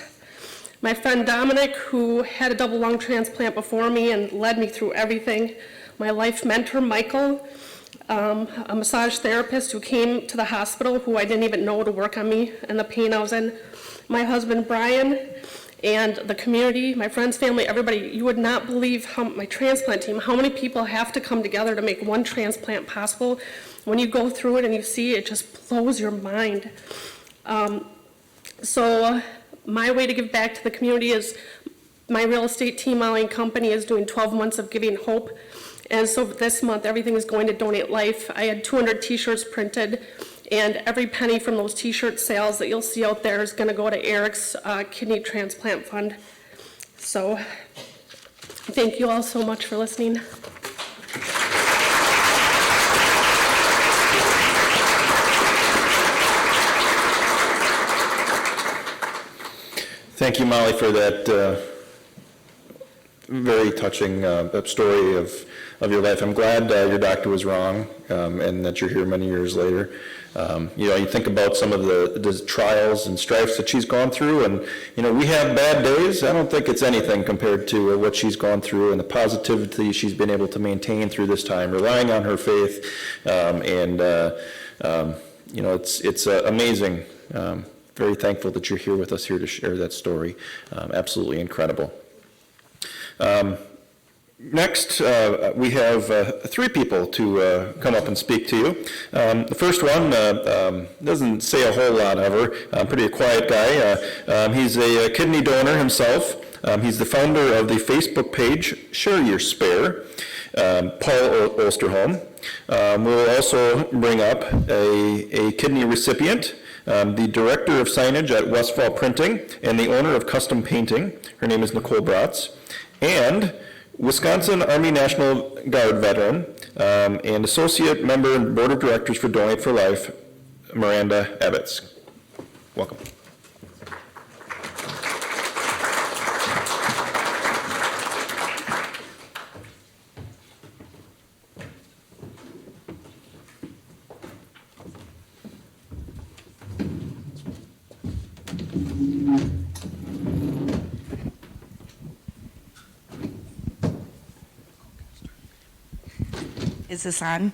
my friend Dominic, who had a double lung transplant before me and led me through everything, my life mentor, Michael, a massage therapist who came to the hospital who I didn't even know to work on me and the pain I was in, my husband, Brian, and the community, my friends, family, everybody. You would not believe how my transplant team, how many people have to come together to make one transplant possible. When you go through it and you see it, just blows your mind. So my way to give back to the community is My real estate team, Molly and Company, is doing 12 months of giving hope. And so this month, everything is going to Donate Life. I had 200 t-shirts printed, and every penny from those t-shirt sales that you'll see out there is going to go to Eric's kidney transplant fund. So thank you all so much for listening. Thank you, Molly, for that very touching story of your life. I'm glad your doctor was wrong and that you're here many years later. You think about some of the trials and strifes that she's gone through, and, we have bad days. I don't think it's anything compared to what she's gone through and the positivity she's been able to maintain through this time, relying on her faith, it's amazing. Very thankful that you're here with us here to share that story. Absolutely incredible. Next, we have 3 people to come up and speak to you. The first one doesn't say a whole lot ever. Pretty quiet guy. He's a kidney donor himself. He's the founder of the Facebook page Share Your Spare, Paul Osterholm. We'll also bring up a kidney recipient, the director of signage at Westfall Printing, and the owner of Custom Painting. Her name is Nicole Bratz. And Wisconsin Army National Guard veteran and associate member and board of directors for Donate for Life, Miranda Ebbets. Welcome. Is this on?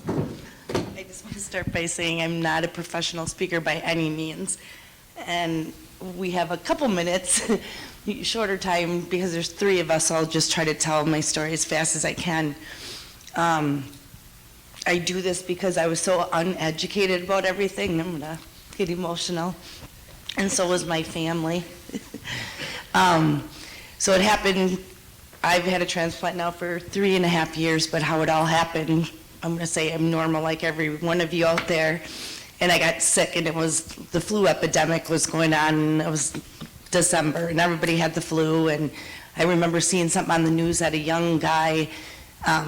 I just want to start by saying I'm not a professional speaker by any means. And we have a couple minutes, shorter time, because there's 3 of us. I'll just try to tell my story as fast as I can. I do this because I was so uneducated about everything. I'm going to get emotional. And so was my family. So it happened. I've had a transplant now for 3.5 years, but how it all happened, I'm going to say I'm normal like every one of you out there. And I got sick, and it was the flu epidemic was going on. It was December, and everybody had the flu. And I remember seeing something on the news that a young guy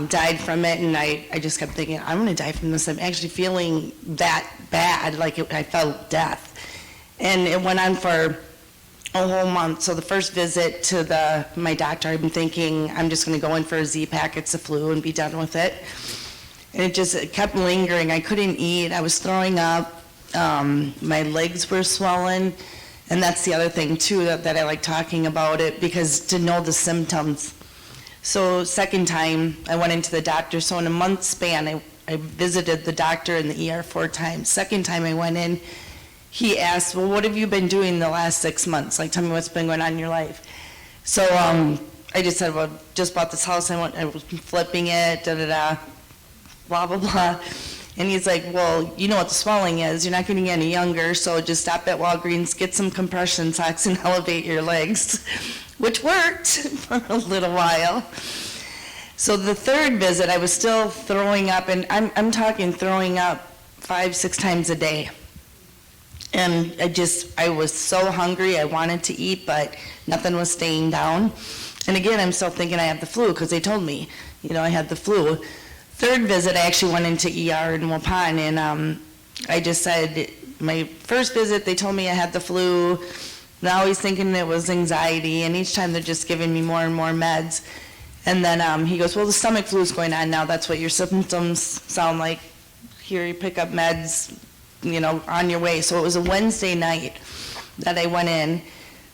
died from it, and I just kept thinking, I'm going to die from this. I'm actually feeling that bad, like I felt death. And it went on for a whole month. So the first visit to my doctor, I've been thinking I'm just going to go in for a Z-Pack, it's the flu, and be done with it. And it kept lingering. I couldn't eat. I was throwing up. My legs were swollen. And that's the other thing, too, that I like talking about it, because to know the symptoms. So second time, I went into the doctor. So in a month span, I visited the doctor in the ER 4 times. Second time I went in, he asked, well, what have you been doing the last 6 months? Like, tell me what's been going on in your life. So I just said, well, just bought this house. I was flipping it, da-da-da, blah, blah, blah. And he's like, well, you know what the swelling is. You're not getting any younger, so just stop at Walgreens, get some compression socks, and elevate your legs, which worked for a little while. So the third visit, I was still throwing up, and I'm talking throwing up 5-6 times a day. And I was so hungry, I wanted to eat, but nothing was staying down. And again, I'm still thinking I have the flu, because they told me, I had the flu. Third visit, I actually went into ER in Waupun, and I just said, my first visit, they told me I had the flu. And I always thinking it was anxiety, and each time they're just giving me more and more meds. And then he goes, well, the stomach flu is going on now. That's what your symptoms sound like. Here, you pick up meds, on your way. So it was a Wednesday night that I went in.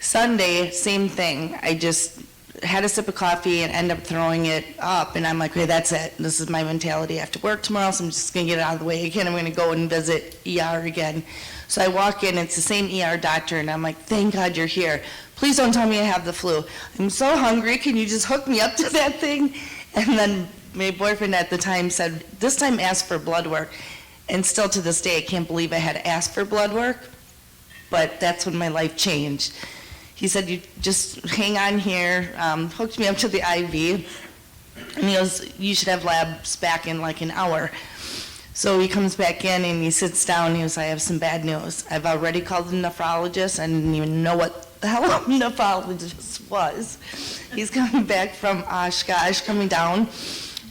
Sunday, same thing. I just had a sip of coffee and ended up throwing it up, and I'm like, okay, that's it. This is my mentality. I have to work tomorrow, so I'm just going to get it out of the way again. I'm going to go and visit ER again. So I walk in, it's the same ER doctor, and I'm like, thank God you're here. Please don't tell me I have the flu. I'm so hungry. Can you just hook me up to that thing? And then my boyfriend at the time said, this time ask for blood work. And still to this day, I can't believe I had asked for blood work, but that's when my life changed. he said, you just hang on here, hooked me up to the IV, and he goes, you should have labs back in like an hour. So he comes back in and he sits down and he goes, I have some bad news. I've already called the nephrologist. I didn't even know what the hell a nephrologist was. He's coming back from Oshkosh, coming down.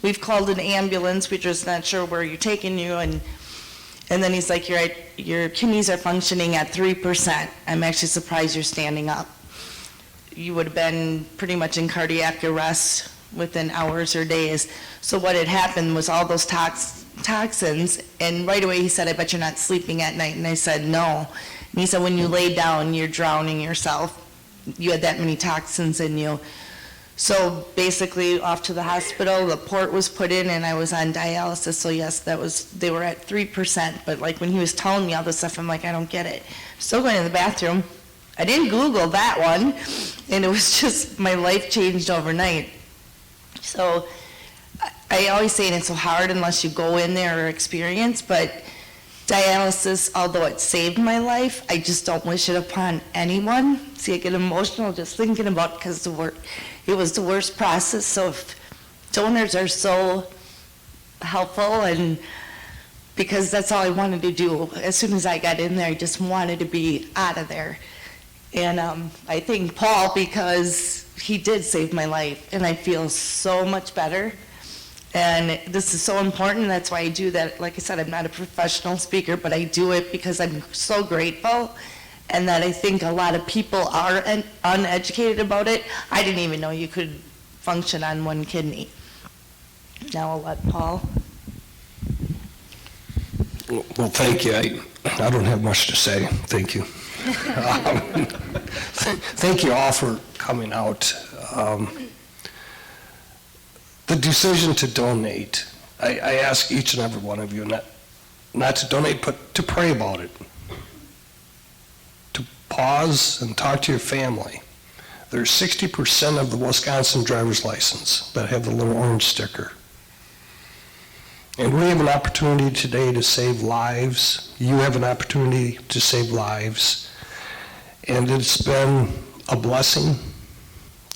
We've called an ambulance. We're just not sure where you're taking you. And then he's like, your kidneys are functioning at 3%. I'm actually surprised you're standing up. You would have been pretty much in cardiac arrest within hours or days. So what had happened was all those toxins, and right away he said, I bet you're not sleeping at night. And I said, no. And he said, when you lay down, you're drowning yourself. You had that many toxins in you. So basically, off to the hospital, the port was put in, and I was on dialysis. So yes, they were at 3%. But like when he was telling me all this stuff, I'm like, I don't get it. Still going to the bathroom. I didn't Google that one, and it was just, my life changed overnight. So I always say it's so hard unless you go in there or experience, but dialysis, although it saved my life, I just don't wish it upon anyone. See, I get emotional just thinking about it because it was the worst process. So if donors are so helpful, and because that's all I wanted to do. As soon as I got in there, I just wanted to be out of there. And I thank Paul because he did save my life, and I feel so much better. And this is so important. That's why I do that. Like I said, I'm not a professional speaker, but I do it because I'm so grateful, and that I think a lot of people are uneducated about it. I didn't even know you could function on one kidney. Now I'll let Paul. Well, thank you. I don't have much to say. Thank you. Thank you all for coming out. The decision to donate, I ask each and every one of you not to donate, but to pray about it. To pause and talk to your family. There's 60% of the Wisconsin driver's license that have the little orange sticker. And we have an opportunity today to save lives. You have an opportunity to save lives. And it's been a blessing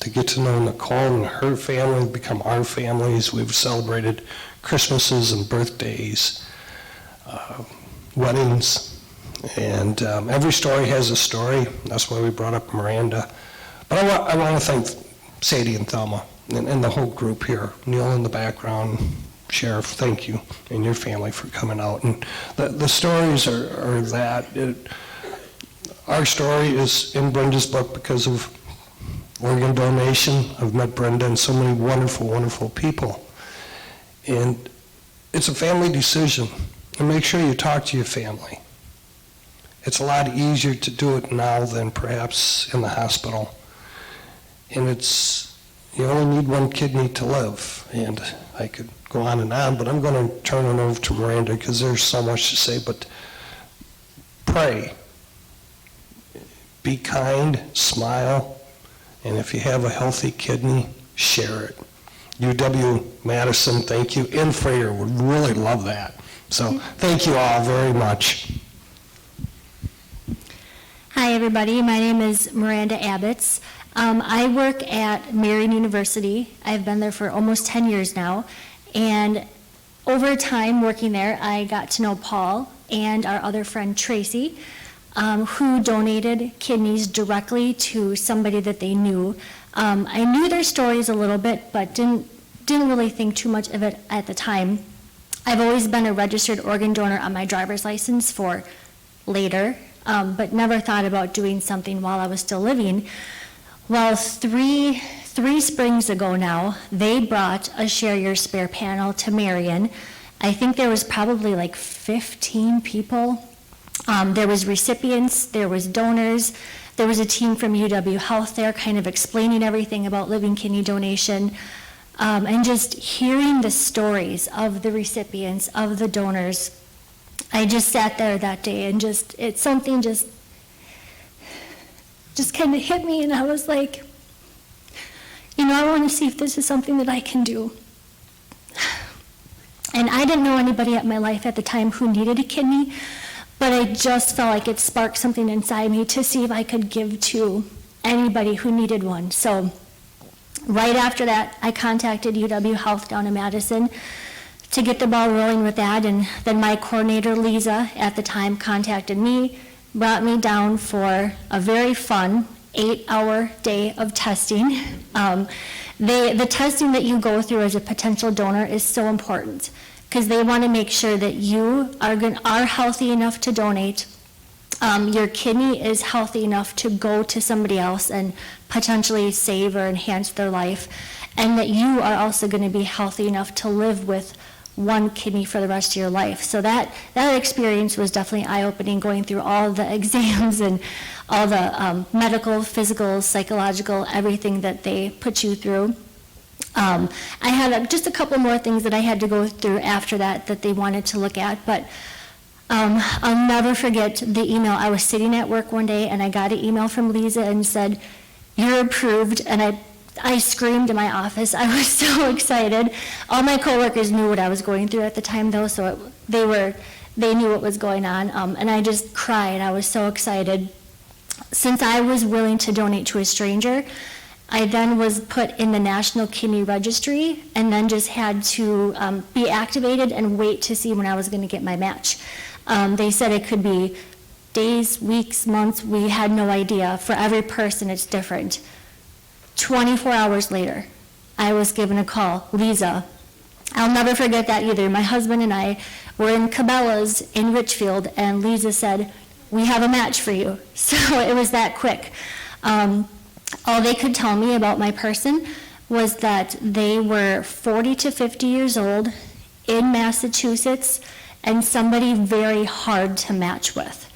to get to know Nicole and her family, become our families. We've celebrated Christmases and birthdays, weddings, and every story has a story. That's why we brought up Miranda. But I want to thank Sadie and Thelma and the whole group here. Neil in the background, Sheriff, thank you, and your family for coming out. And the stories are that. Our story is in Brenda's book because of organ donation. I've met Brenda and so many wonderful, wonderful people. And it's a family decision. And make sure you talk to your family. It's a lot easier to do it now than perhaps in the hospital. And you only need one kidney to live. And I could go on, but I'm going to turn it over to Miranda because there's so much to say. But pray. Be kind, smile, and if you have a healthy kidney, share it. UW-Madison, thank you. And Frater would really love that. So thank you all very much. Hi, everybody. My name is Miranda Abbots. I work at Marian University. I've been there for almost 10 years now. And over time working there, I got to know Paul and our other friend, Tracy, who donated kidneys directly to somebody that they knew. I knew their stories a little bit, but didn't really think too much of it at the time. I've always been a registered organ donor on my driver's license for later, but never thought about doing something while I was still living. Well, three springs ago now, they brought a Share Your Spare panel to Marion. I think there was probably like 15 people. There was recipients, there was donors, there was a team from UW Health there kind of explaining everything about living kidney donation, and just hearing the stories of the recipients, of the donors. I just sat there that day and something just kind of hit me, and I was like, I want to see if this is something that I can do. And I didn't know anybody at my life at the time who needed a kidney, but I just felt like it sparked something inside me to see if I could give to anybody who needed one. So right after that, I contacted UW Health down in Madison to get the ball rolling with that, and then my coordinator, Lisa, at the time contacted me, brought me down for a very fun 8-hour day of testing. The testing that you go through as a potential donor is so important because they want to make sure that you are healthy enough to donate, your kidney is healthy enough to go to somebody else and potentially save or enhance their life, and that you are also going to be healthy enough to live with one kidney for the rest of your life. So that experience was definitely eye-opening, going through all the exams and all the medical, physical, psychological, everything that they put you through. I had just a couple more things that I had to go through after that they wanted to look at, but I'll never forget the email. I was sitting at work one day and I got an email from Lisa and said, "You're approved," and I screamed in my office. I was so excited. All my coworkers knew what I was going through at the time, though, so they knew what was going on, and I just cried. I was so excited. Since I was willing to donate to a stranger, I then was put in the National Kidney Registry, and then just had to be activated and wait to see when I was going to get my match. They said it could be days, weeks, months. We had no idea. For every person, it's different. 24 hours later, I was given a call. Lisa, I'll never forget that either. My husband and I were in Cabela's in Richfield, and Lisa said, "We have a match for you." So it was that quick. All they could tell me about my person was that they were 40 to 50 years old, in Massachusetts, and somebody very hard to match with.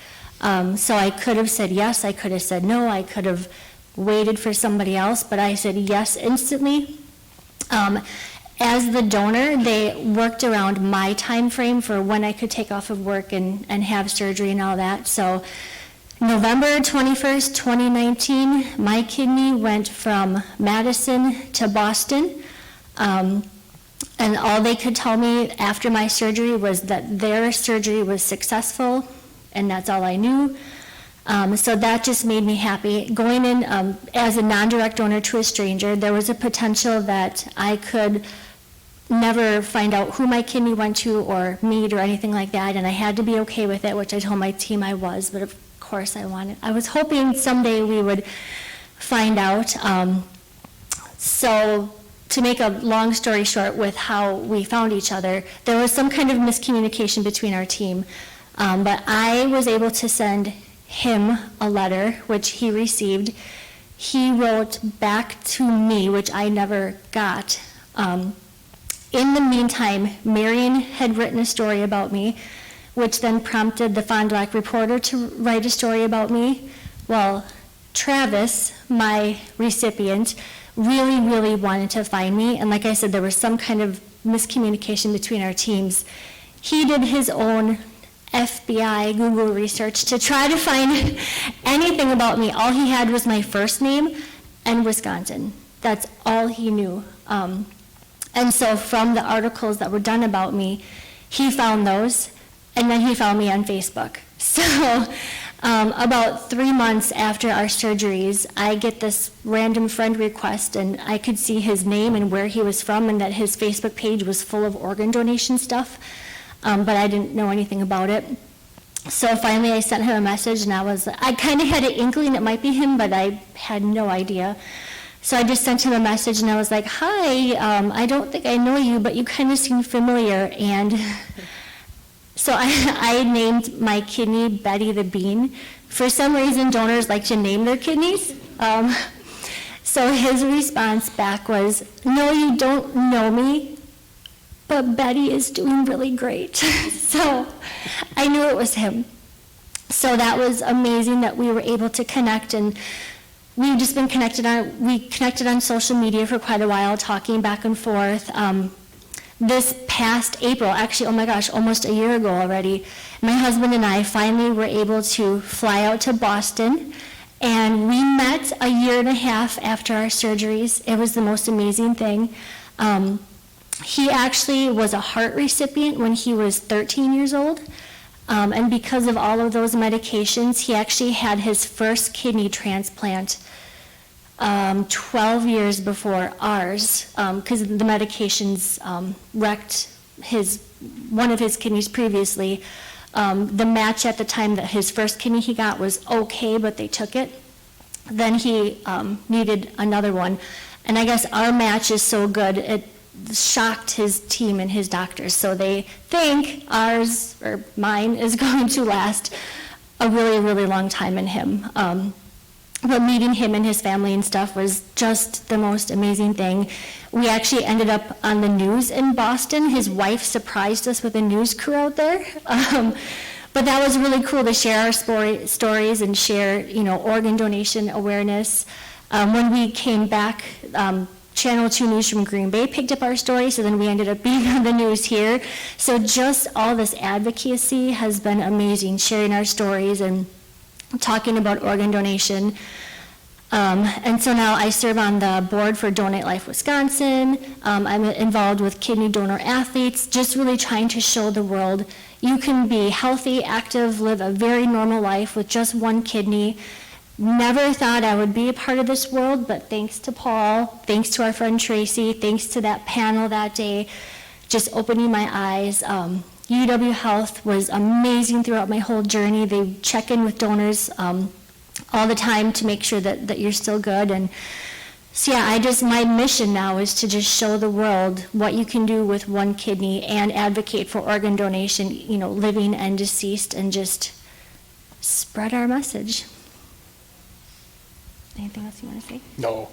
So I could have said yes, I could have said no, I could have waited for somebody else, but I said yes instantly. As the donor, they worked around my time frame for when I could take off of work and have surgery and all that. So November 21st, 2019, my kidney went from Madison to Boston. And all they could tell me after my surgery was that their surgery was successful, and that's all I knew. So that just made me happy. Going in as a non-direct donor to a stranger, there was a potential that I could never find out who my kidney went to or meet or anything like that, and I had to be okay with it, which I told my team I was, but of course I was hoping someday we would find out. So to make a long story short with how we found each other, there was some kind of miscommunication between our team, but I was able to send him a letter, which he received. He wrote back to me, which I never got. In the meantime, Marion had written a story about me, which then prompted the Fond du Lac Reporter to write a story about me. Well, Travis, my recipient, really, really wanted to find me, and like I said, there was some kind of miscommunication between our teams. He did his own FBI Google research to try to find anything about me. All he had was my first name and Wisconsin. That's all he knew. And so from the articles that were done about me, he found those, and then he found me on Facebook. So about 3 months after our surgeries, I get this random friend request, and I could see his name and where he was from, and that his Facebook page was full of organ donation stuff. But I didn't know anything about it. So finally I sent him a message, and I kind of had an inkling it might be him, but I had no idea. So I just sent him a message, and I was like, "Hi, I don't think I know you, but you kind of seem familiar." And so I named my kidney Betty the Bean. For some reason, donors like to name their kidneys. So his response back was, "No, you don't know me, but Betty is doing really great." So I knew it was him. So that was amazing that we were able to connect, and we've just been we connected on social media for quite a while, talking back and forth. This past April, actually, oh my gosh, almost a year ago already, my husband and I finally were able to fly out to Boston, and we met a year and a half after our surgeries. It was the most amazing thing. He actually was a heart recipient when he was 13 years old, and because of all of those medications, he actually had his first kidney transplant 12 years before ours, because the medications wrecked one of his kidneys previously. The match at the time that his first kidney he got was okay, but they took it. Then he needed another one. And I guess our match is so good, it shocked his team and his doctors. So they think ours, or mine, is going to last a really, really long time in him. But meeting him and his family and stuff was just the most amazing thing. We actually ended up on the news in Boston. His wife surprised us with a news crew out there. But that was really cool to share our stories and share, organ donation awareness. When we came back, Channel 2 News from Green Bay picked up our story, so then we ended up being on the news here. So just all this advocacy has been amazing, sharing our stories and talking about organ donation. And so now I serve on the board for Donate Life Wisconsin. I'm involved with kidney donor athletes, just really trying to show the world you can be healthy, active, live a very normal life with just one kidney. Never thought I would be a part of this world, but thanks to Paul, thanks to our friend Tracy, thanks to that panel that day, just opening my eyes. UW Health was amazing throughout my whole journey. They check in with donors all the time to make sure that you're still good. And so yeah, my mission now is to just show the world what you can do with one kidney and advocate for organ donation, living and deceased, and just spread our message. Anything else you want to say? No.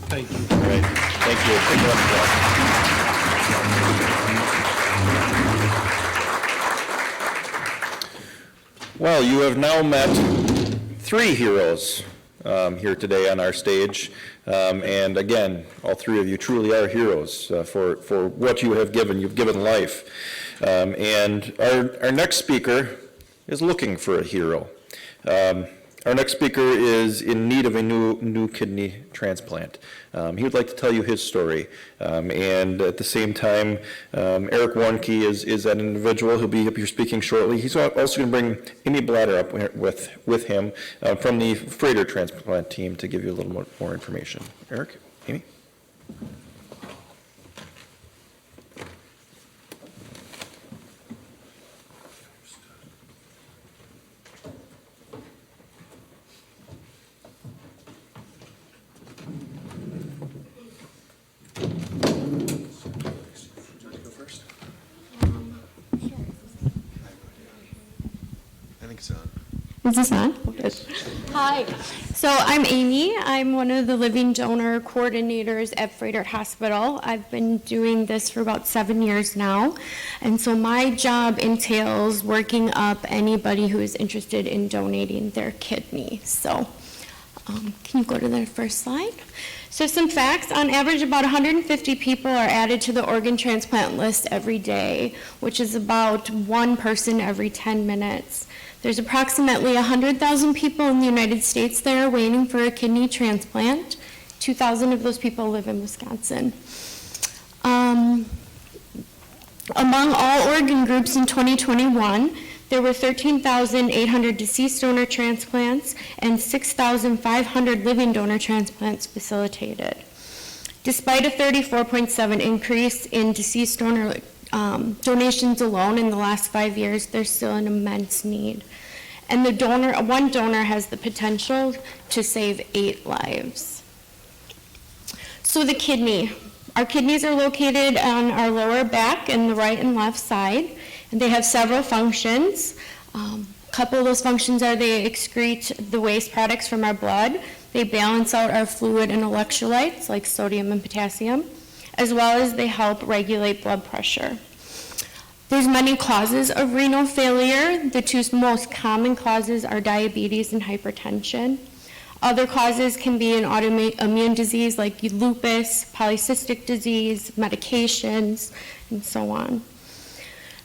Thank you. All right, thank you. Take it up. Well, you have now met 3 heroes here today on our stage. And again, all 3 of you truly are heroes for what you have given. You've given life. And our next speaker is looking for a hero. Our next speaker is in need of a new kidney transplant. He would like to tell you his story. And at the same time, Eric Warnke is an individual. He'll be up here speaking shortly. He's also going to bring Amy Blatter up with him from the Freighter transplant team to give you a little more information. Eric, Amy? Is this on? Hi. So I'm Amy. I'm one of the living donor coordinators at Freighter Hospital. I've been doing this for about 7 years now. And so my job entails working up anybody who is interested in donating their kidney. So can you go to the first slide? So some facts. On average, about 150 people are added to the organ transplant list every day, which is about 1 person every 10 minutes. There's approximately 100,000 people in the United States that are waiting for a kidney transplant. 2,000 of those people live in Wisconsin. Among all organ groups in 2021, there were 13,800 deceased donor transplants and 6,500 living donor transplants facilitated. Despite a 34.7% increase in deceased donor donations alone in the last 5 years, there's still an immense need. And one donor has the potential to save 8 lives. So the kidney. Our kidneys are located on our lower back and the right and left side, and they have several functions. A couple of those functions are they excrete the waste products from our blood. They balance out our fluid and electrolytes like sodium and potassium, as well as they help regulate blood pressure. There's many causes of renal failure. The 2 most common causes are diabetes and hypertension. Other causes can be an autoimmune disease like lupus, polycystic disease, medications, and so on.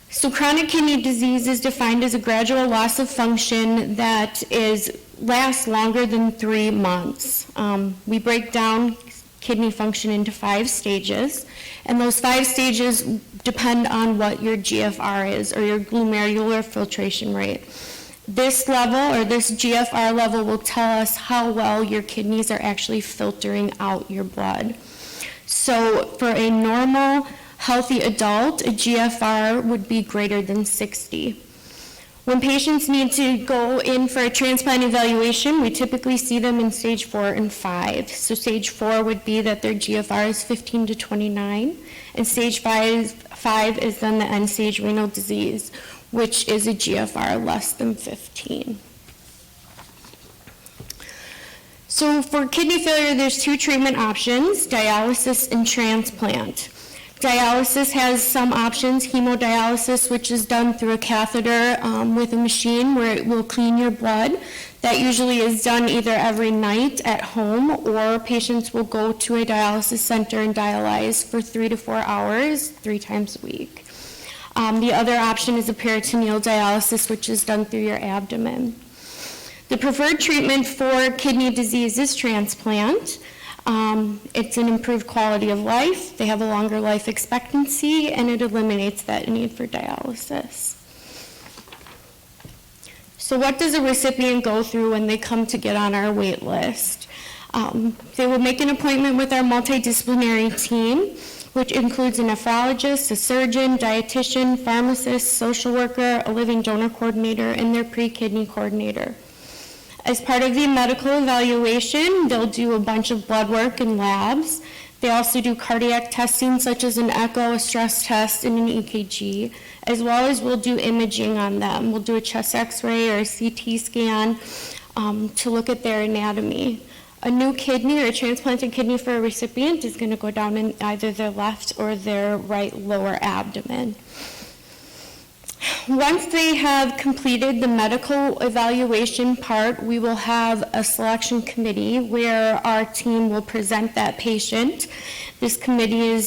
So chronic kidney disease is defined as a gradual loss of function that lasts longer than 3 months. We break down kidney function into 5 stages, and those 5 stages depend on what your GFR is, or your glomerular filtration rate. This level, or this GFR level, will tell us how well your kidneys are actually filtering out your blood. So for a normal, healthy adult, a GFR would be greater than 60. When patients need to go in for a transplant evaluation, we typically see them in stage 4 and 5. So stage 4 would be that their GFR is 15 to 29, and stage 5 is then the end-stage renal disease, which is a GFR less than 15. So for kidney failure, there's 2 treatment options, dialysis and transplant. Dialysis has some options, hemodialysis, which is done through a catheter with a machine where it will clean your blood. That usually is done either every night at home, or patients will go to a dialysis center and dialyze for 3 to 4 hours, 3 times a week. The other option is a peritoneal dialysis, which is done through your abdomen. The preferred treatment for kidney disease is transplant. It's an improved quality of life, they have a longer life expectancy, and it eliminates that need for dialysis. So what does a recipient go through when they come to get on our wait list? They will make an appointment with our multidisciplinary team, which includes a nephrologist, a surgeon, dietitian, pharmacist, social worker, a living donor coordinator, and their pre-kidney coordinator. As part of the medical evaluation, they'll do a bunch of blood work and labs. They also do cardiac testing, such as an echo, a stress test, and an EKG, as well as we'll do imaging on them. We'll do a chest x-ray or a CT scan to look at their anatomy. A new kidney or a transplanted kidney for a recipient is going to go down in either their left or their right lower abdomen. Once they have completed the medical evaluation part, we will have a selection committee where our team will present that patient. This committee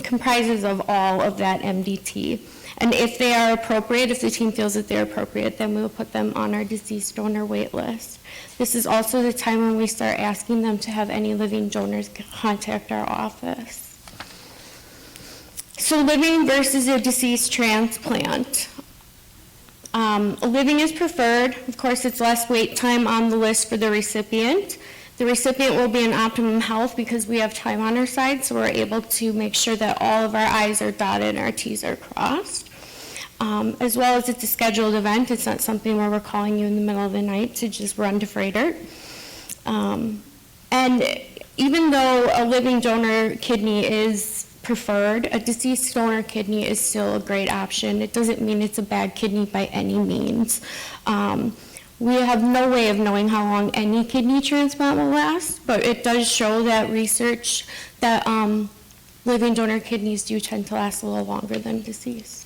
comprises of all of that MDT. And if they are appropriate, if the team feels that they're appropriate, then we will put them on our deceased donor wait list. This is also the time when we start asking them to have any living donors contact our office. So living versus a deceased transplant. Living is preferred. Of course, it's less wait time on the list for the recipient. The recipient will be in optimum health because we have time on our side, so we're able to make sure that all of our I's are dotted and our T's are crossed. As well as it's a scheduled event. It's not something where we're calling you in the middle of the night to just run to Freighter. And even though a living donor kidney is preferred, a deceased donor kidney is still a great option. It doesn't mean it's a bad kidney by any means. We have no way of knowing how long any kidney transplant will last, but it does show that research that living donor kidneys do tend to last a little longer than deceased.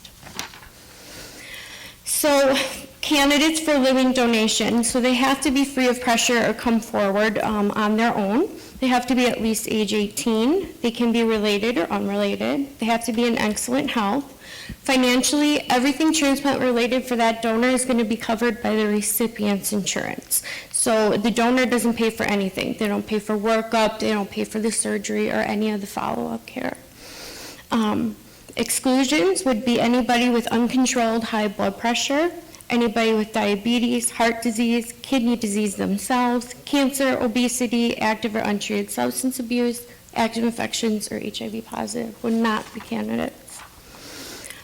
So candidates for living donation, so they have to be free of pressure or come forward on their own. They have to be at least age 18. They can be related or unrelated. They have to be in excellent health. Financially, everything transplant related for that donor is going to be covered by the recipient's insurance. So the donor doesn't pay for anything. They don't pay for workup, they don't pay for the surgery or any of the follow-up care. Exclusions would be anybody with uncontrolled high blood pressure, anybody with diabetes, heart disease, kidney disease themselves, cancer, obesity, active or untreated substance abuse, active infections, or HIV positive would not be candidates.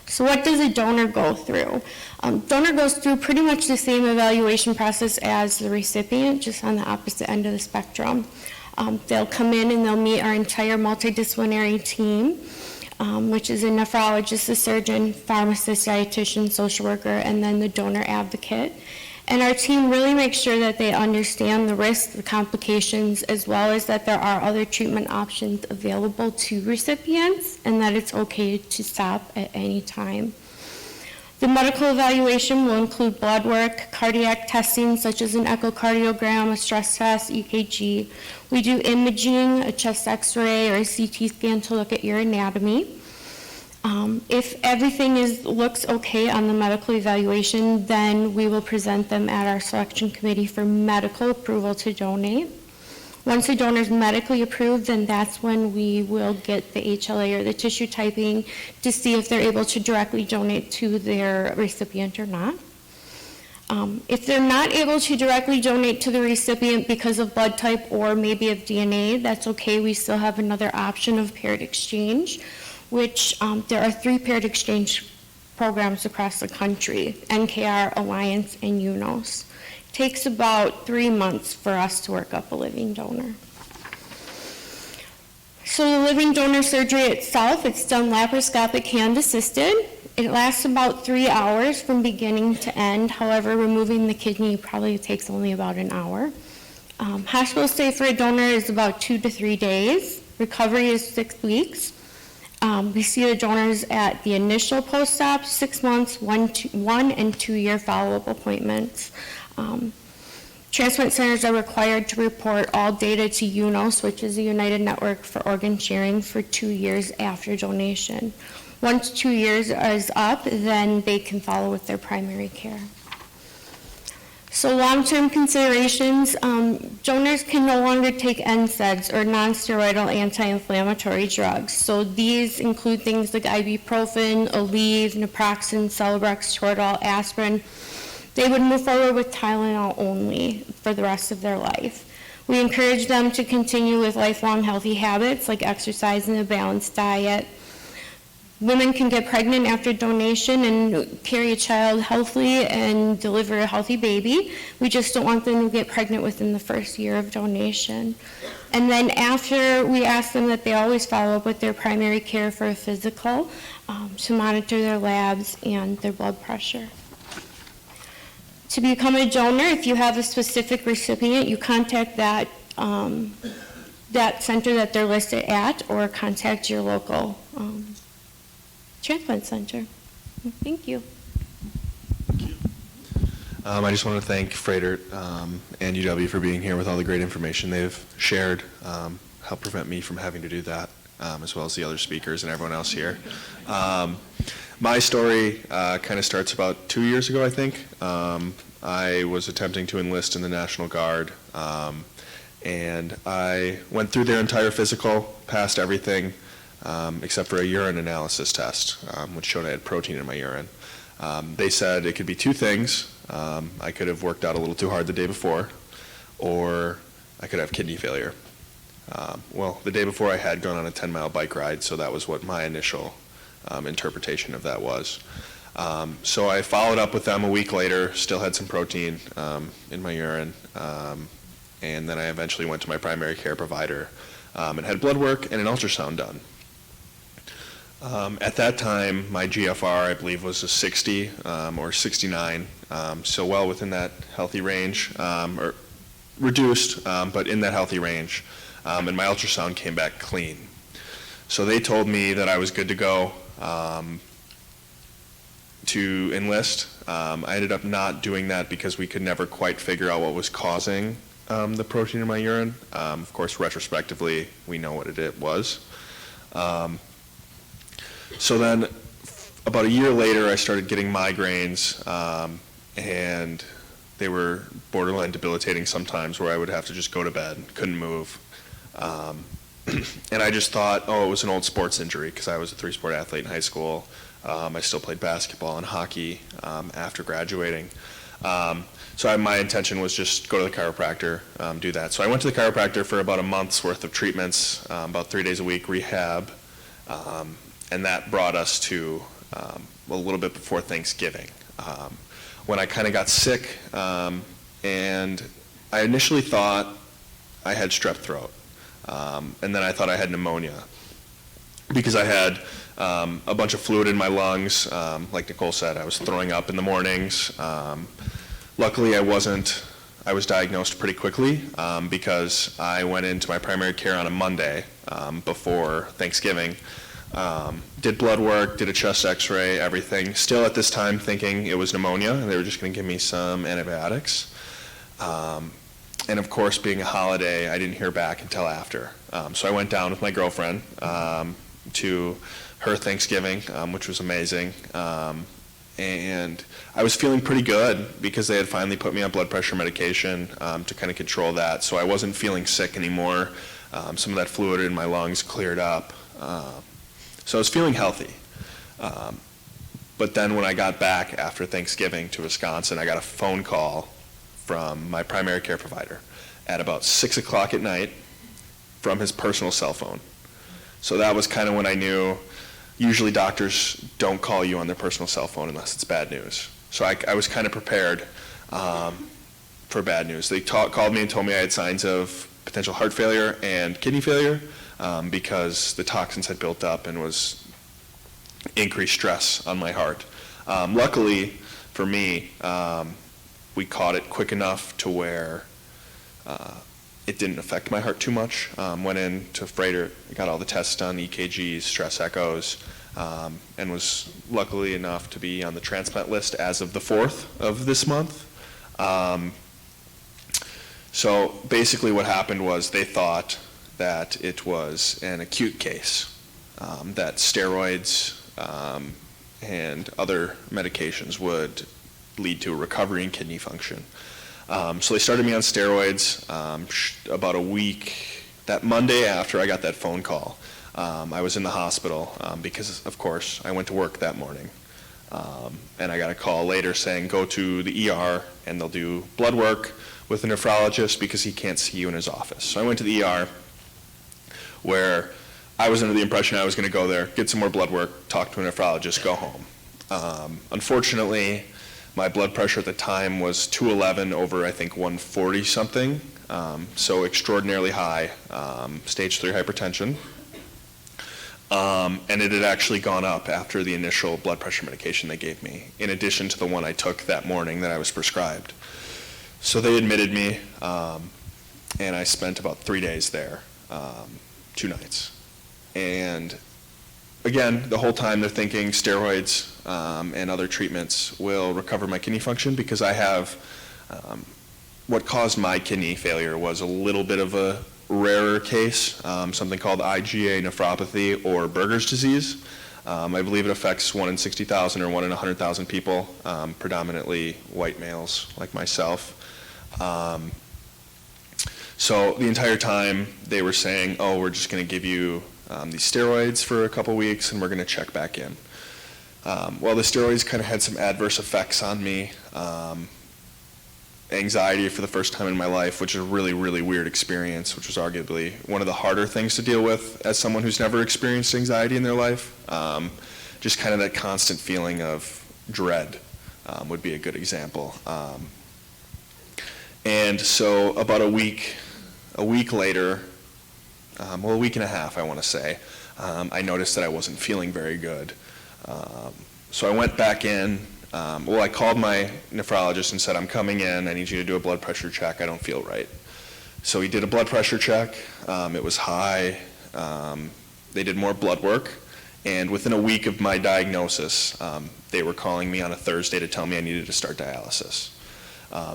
So what does a donor go through? Donor goes through pretty much the same evaluation process as the recipient, just on the opposite end of the spectrum. They'll come in and they'll meet our entire multidisciplinary team, which is a nephrologist, a surgeon, pharmacist, dietitian, social worker, and then the donor advocate. And our team really makes sure that they understand the risks, the complications, as well as that there are other treatment options available to recipients and that it's okay to stop at any time. The medical evaluation will include blood work, cardiac testing such as an echocardiogram, a stress test, EKG. We do imaging, a chest x-ray or a CT scan to look at your anatomy. If everything looks okay on the medical evaluation, then we will present them at our selection committee for medical approval to donate. Once a donor is medically approved, then that's when we will get the HLA or the tissue typing to see if they're able to directly donate to their recipient or not. If they're not able to directly donate to the recipient because of blood type or maybe of DNA, that's okay. We still have another option of paired exchange, which there are 3 paired exchange programs across the country, NKR, Alliance, and UNOS. It takes about 3 months for us to work up a living donor. So the living donor surgery itself, it's done laparoscopic hand assisted. It lasts about 3 hours from beginning to end. However, removing the kidney probably takes only about an hour. Hospital stay for a donor is about 2 to 3 days. Recovery is 6 weeks. We see the donors at the initial post-op, 6 months, 1 and 2 year follow-up appointments. Transplant centers are required to report all data to UNOS, which is the United Network for Organ Sharing, for 2 years after donation. Once 2 years is up, then they can follow with their primary care. So long-term considerations, donors can no longer take NSAIDs or non-steroidal anti-inflammatory drugs. So these include things like ibuprofen, Aleve, naproxen, Celebrex, Toradol, aspirin. They would move forward with Tylenol only for the rest of their life. We encourage them to continue with lifelong healthy habits like exercise and a balanced diet. Women can get pregnant after donation and carry a child healthily and deliver a healthy baby. We just don't want them to get pregnant within the first year of donation. And then after, we ask them that they always follow up with their primary care for a physical to monitor their labs and their blood pressure. To become a donor, if you have a specific recipient, you contact that center that they're listed at, or contact your local transplant center. Thank you. I just want to thank Fredert and UW for being here with all the great information they've shared, helped prevent me from having to do that, as well as the other speakers and everyone else here. My story kind of starts about 2 years ago, I think. I was attempting to enlist in the National Guard, and I went through their entire physical, passed everything, except for a urine analysis test, which showed I had protein in my urine. They said it could be 2 things. I could have worked out a little too hard the day before, or I could have kidney failure. Well, the day before I had gone on a 10-mile bike ride, so that was what my initial interpretation of that was. So I followed up with them a week later, still had some protein in my urine, and then I eventually went to my primary care provider and had blood work and an ultrasound done. At that time, my GFR, I believe, was a 60 or 69, so well within that healthy range, or reduced, but in that healthy range, and my ultrasound came back clean. So they told me that I was good to go to enlist. I ended up not doing that because we could never quite figure out what was causing the protein in my urine. Of course, retrospectively, we know what it was. So then, about a year later, I started getting migraines, and they were borderline debilitating sometimes, where I would have to just go to bed, couldn't move. And I just thought, oh, it was an old sports injury, because I was a 3-sport athlete in high school. I still played basketball and hockey after graduating. So my intention was just go to the chiropractor, do that. So I went to the chiropractor for about a month's worth of treatments, about 3 days a week, rehab, and that brought us to a little bit before Thanksgiving, when I kind of got sick, and I initially thought I had strep throat, and then I thought I had pneumonia, because I had a bunch of fluid in my lungs. Like Nicole said, I was throwing up in the mornings. Luckily, I wasn't. I was diagnosed pretty quickly because I went into my primary care on a Monday before Thanksgiving. Did blood work, did a chest x-ray, everything. Still at this time thinking it was pneumonia, and they were just going to give me some antibiotics. And of course, being a holiday, I didn't hear back until after. So I went down with my girlfriend to her Thanksgiving, which was amazing. And I was feeling pretty good because they had finally put me on blood pressure medication to kind of control that. So I wasn't feeling sick anymore. Some of that fluid in my lungs cleared up. So I was feeling healthy. But then when I got back after Thanksgiving to Wisconsin, I got a phone call from my primary care provider at about 6 o'clock at night from his personal cell phone. So that was kind of when I knew, usually doctors don't call you on their personal cell phone unless it's bad news. So I was kind of prepared for bad news. They called me and told me I had signs of potential heart failure and kidney failure because the toxins had built up and was increased stress on my heart. Luckily for me, we caught it quick enough to where it didn't affect my heart too much. Went in to Freighter, got all the tests done, EKGs, stress echoes, and was luckily enough to be on the transplant list as of the 4th of this month. So basically what happened was they thought that it was an acute case, that steroids and other medications would lead to a recovery in kidney function. So they started me on steroids about a week, that Monday after I got that phone call. I was in the hospital because, of course, I went to work that morning. And I got a call later saying, go to the ER and they'll do blood work with a nephrologist because he can't see you in his office. So I went to the ER where I was under the impression I was going to go there, get some more blood work, talk to a nephrologist, go home. Unfortunately, my blood pressure at the time was 211 over, I think, 140 something, so extraordinarily high, stage 3 hypertension. And it had actually gone up after the initial blood pressure medication they gave me, in addition to the one I took that morning that I was prescribed. So they admitted me, and I spent about 3 days there, 2 nights. And again, the whole time they're thinking steroids and other treatments will recover my kidney function because I have, what caused my kidney failure was a little bit of a rarer case, something called IgA nephropathy or Berger's disease. I believe it affects 1 in 60,000 or 1 in 100,000 people, predominantly white males like myself. So the entire time they were saying, oh, we're just going to give you these steroids for a couple weeks and we're going to check back in. Well, the steroids kind of had some adverse effects on me. Anxiety for the first time in my life, which is a really, really weird experience, which was arguably one of the harder things to deal with as someone who's never experienced anxiety in their life. Just kind of that constant feeling of dread would be a good example. And so about a week later, well, a week and a half, I want to say, I noticed that I wasn't feeling very good. So I went back in. Well, I called my nephrologist and said, I'm coming in. I need you to do a blood pressure check. I don't feel right. So he did a blood pressure check. It was high. They did more blood work. And within a week of my diagnosis, they were calling me on a Thursday to tell me I needed to start dialysis.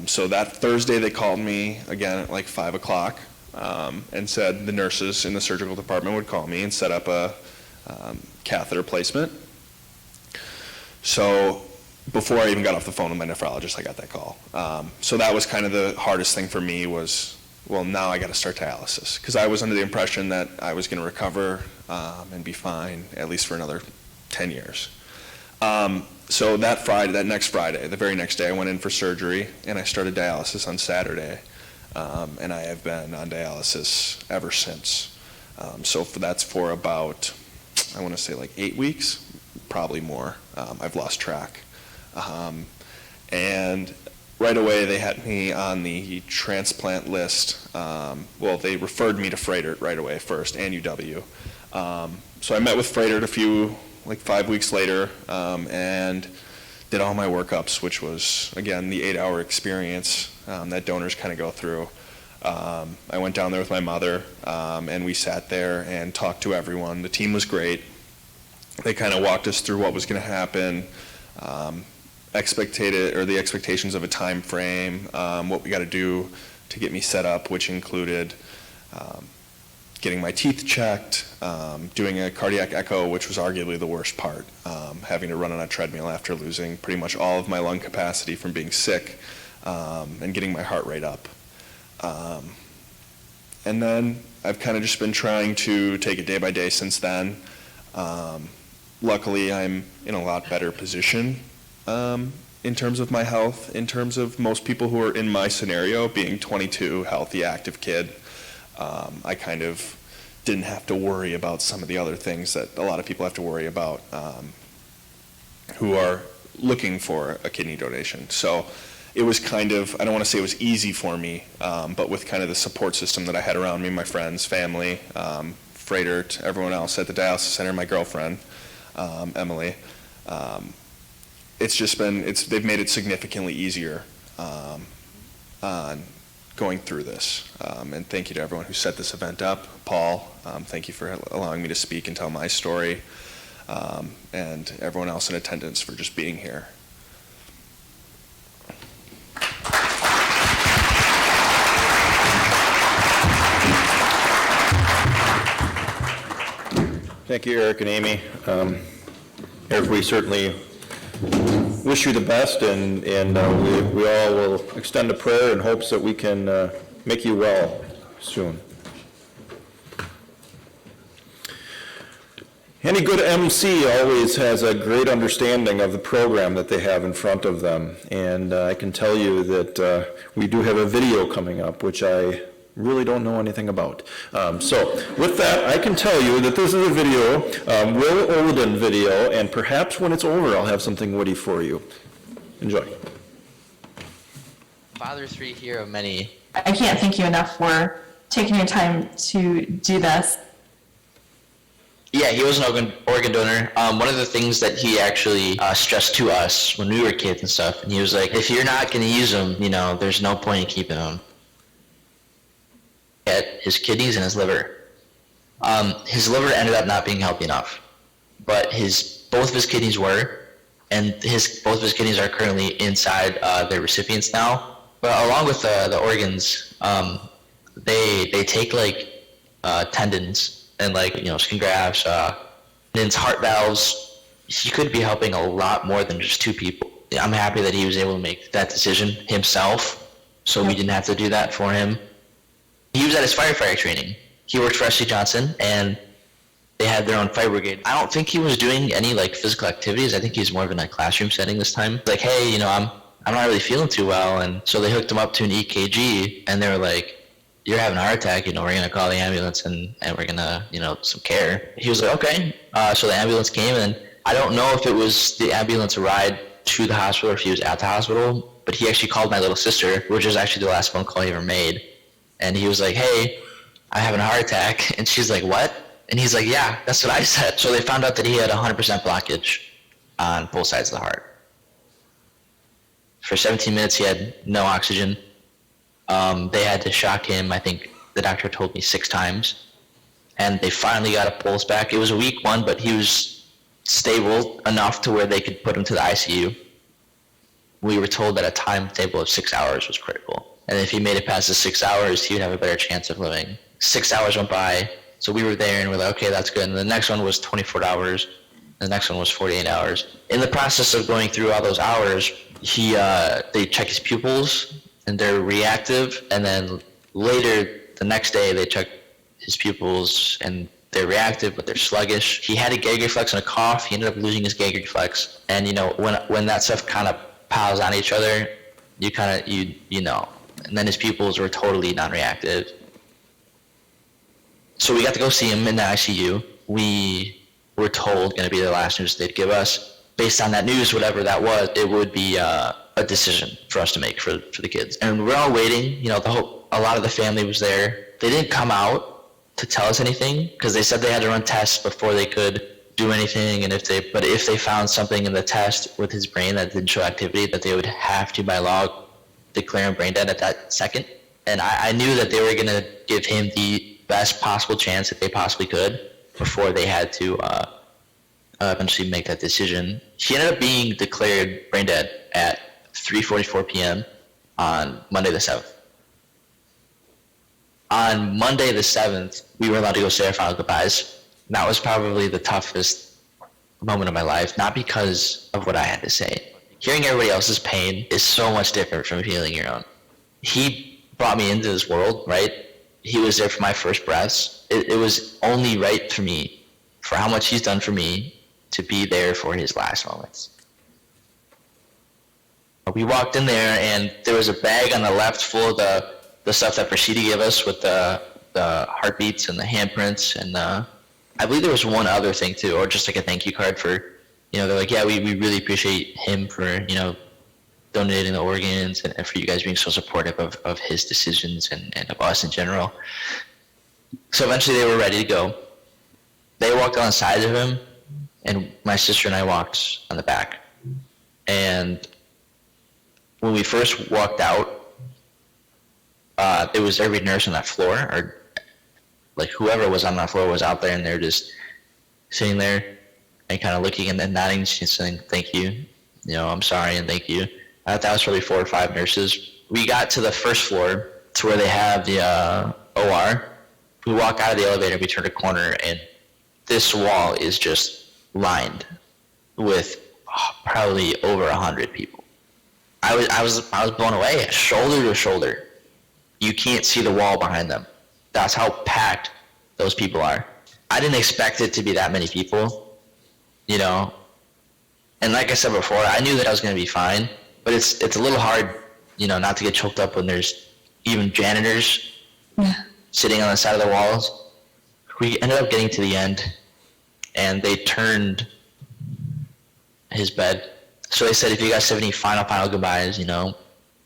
So that Thursday they called me again at like 5 o'clock and said the nurses in the surgical department would call me and set up a catheter placement. So before I even got off the phone with my nephrologist, I got that call. So that was kind of the hardest thing for me was, well, now I got to start dialysis because I was under the impression that I was going to recover and be fine at least for another 10 years. So that Friday, that next Friday, the very next day, I went in for surgery and I started dialysis on Saturday. And I have been on dialysis ever since. So that's for about, I want to say like 8 weeks, probably more. I've lost track. And right away they had me on the transplant list. Well, they referred me to Freighter right away first, and UW. So I met with Freighter like 5 weeks later, and did all my workups, which was, again, the 8-hour experience that donors kind of go through. I went down there with my mother, and we sat there and talked to everyone. The team was great. They kind of walked us through what was going to happen, the expectations of a time frame, what we got to do to get me set up, which included getting my teeth checked, doing a cardiac echo, which was arguably the worst part, having to run on a treadmill after losing pretty much all of my lung capacity from being sick, and getting my heart rate up. And then I've kind of just been trying to take it day by day since then. luckily, I'm in a lot better position in terms of my health, in terms of most people who are in my scenario, being 22, healthy, active kid. I kind of didn't have to worry about some of the other things that a lot of people have to worry about who are looking for a kidney donation. So it was kind of, I don't want to say it was easy for me, but with kind of the support system that I had around me, my friends, family, Freidert, everyone else at the dialysis center, my girlfriend, Emily, it's just been, they've made it significantly easier on going through this. And thank you to everyone who set this event up. Paul, thank you for allowing me to speak and tell my story. And everyone else in attendance for just being here. Thank you, Eric and Amy. Eric, we certainly wish you the best, and we all will extend a prayer in hopes that we can make you well soon. Any good MC always has a great understanding of the program that they have in front of them, and I can tell you that we do have a video coming up, which I really don't know anything about. So with that, I can tell you that this is a video, Will Olden video, and perhaps when it's over, I'll have something witty for you. Enjoy. Father 3 here of many. I can't thank you enough for taking your time to do this. Yeah, he was an organ donor. One of the things that he actually stressed to us when we were kids and stuff, and he was like, if you're not going to use them, there's no point in keeping them. At his kidneys and his liver. His liver ended up not being healthy enough, but both of his kidneys were, and both of his kidneys are currently inside their recipients now. But along with the organs, they take like tendons and skin grafts, tendons, heart valves. He could be helping a lot more than just 2 people. I'm happy that he was able to make that decision himself, so we didn't have to do that for him. He was at his firefighter training. He worked for S.C. Johnson, and they had their own fire brigade. I don't think he was doing any physical activities. I think he's more of in a classroom setting this time. Like, hey, I'm not really feeling too well, and so they hooked him up to an EKG, and they were like, you're having a heart attack, we're gonna call the ambulance and we're gonna, some care. He was like, okay. So the ambulance came, and I don't know if it was the ambulance ride to the hospital or if he was at the hospital, but he actually called my little sister, which was actually the last phone call he ever made. And he was like, hey, I'm having a heart attack. And she's like, what? And he's like, yeah, that's what I said. So they found out that he had 100% blockage on both sides of the heart. For 17 minutes, he had no oxygen. They had to shock him, I think the doctor told me 6 times. And they finally got a pulse back. It was a weak one, but he was stable enough to where they could put him to the ICU. We were told that a timetable of 6 hours was critical. And if he made it past the 6 hours, he would have a better chance of living. 6 hours went by, so we were there and we're like, okay, that's good. And the next one was 24 hours. The next one was 48 hours. In the process of going through all those hours, they check his pupils and they're reactive. And then later, the next day, they check his pupils and they're reactive, but they're sluggish. He had a gag reflex and a cough. He ended up losing his gag reflex. And when that stuff kind of piles on each other, you know. And then his pupils were totally non-reactive. So we got to go see him in the ICU. We were told going to be the last news they'd give us. Based on that news, whatever that was, it would be a decision for us to make for the kids. And we're all waiting. A lot of the family was there. They didn't come out to tell us anything because they said they had to run tests before they could do anything. And if they found something in the test with his brain that didn't show activity, that they would have to by law declare him brain dead at that second. And I knew that they were going to give him the best possible chance that they possibly could before they had to eventually make that decision. He ended up being declared brain dead at 3:44 p.m. on Monday the 7th. On Monday the 7th, we were allowed to go say our final goodbyes. And that was probably the toughest moment of my life, not because of what I had to say. Hearing everybody else's pain is so much different from feeling your own. He brought me into this world, right? He was there for my first breaths. It was only right for me, for how much he's done for me, to be there for his last moments. We walked in there, and there was a bag on the left full of the stuff that Prashida gave us with the heartbeats and the handprints, and I believe there was one other thing too, or just like a thank you card for, they're like, yeah, we really appreciate him for, donating the organs and for you guys being so supportive of his decisions and of us in general. So eventually they were ready to go. They walked on the side of him, and my sister and I walked on the back. And when we first walked out, there was every nurse on that floor, or like whoever was on that floor was out there, and they're just sitting there and kind of looking and then nodding and saying, thank you, I'm sorry and thank you. I thought that was probably 4 or 5 nurses. We got to the first floor to where they have the OR. We walk out of the elevator, we turn a corner, and this wall is just lined with probably over 100 people. I was blown away, shoulder to shoulder. You can't see the wall behind them. That's how packed those people are. I didn't expect it to be that many people, And like I said before, I knew that I was going to be fine, but it's a little hard, not to get choked up when there's even janitors sitting on the side of the walls. We ended up getting to the end, and they turned his bed. So they said, if you guys have any final goodbyes, that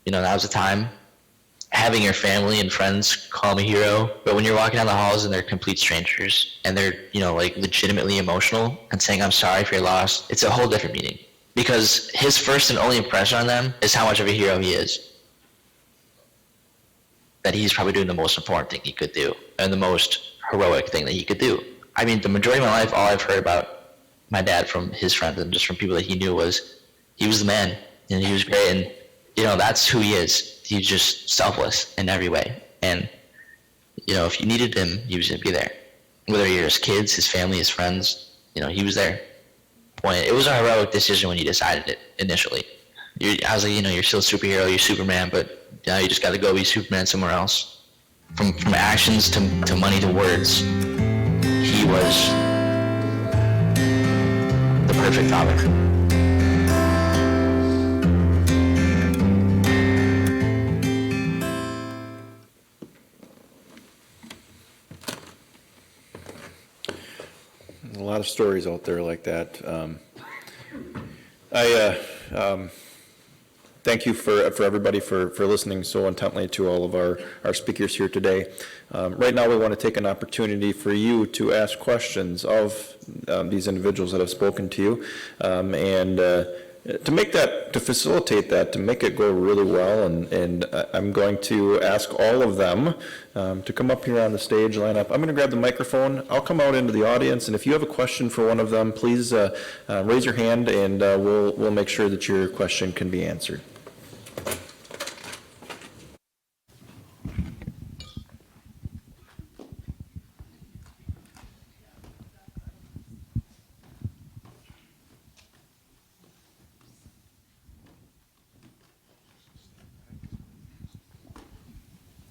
was the time. Having your family and friends call him a hero, but when you're walking down the halls and they're complete strangers and they're, like legitimately emotional and saying, I'm sorry for your loss, it's a whole different meaning. Because his first and only impression on them is how much of a hero he is. That he's probably doing the most important thing he could do and the most heroic thing that he could do. I mean, the majority of my life, all I've heard about my dad from his friends and just from people that he knew was he was the man and he was great, and that's who he is. He's just selfless in every way, and if you needed him, he was going to be there. Whether you're his kids, his family, his friends, he was there. It was a heroic decision when you decided it initially. I was like, you're still a superhero, you're Superman, but now you just got to go be Superman somewhere else. From actions to money to words, he was the perfect father. A lot of stories out there like that. Thank you for everybody for listening so intently to all of our speakers here today. Right now we want to take an opportunity for you to ask questions of these individuals that have spoken to you, and to facilitate that, to make it go really well, and I'm going to ask all of them to come up here on the stage, line up. I'm going to grab the microphone. I'll come out into the audience, and if you have a question for one of them, please raise your hand, and we'll make sure that your question can be answered.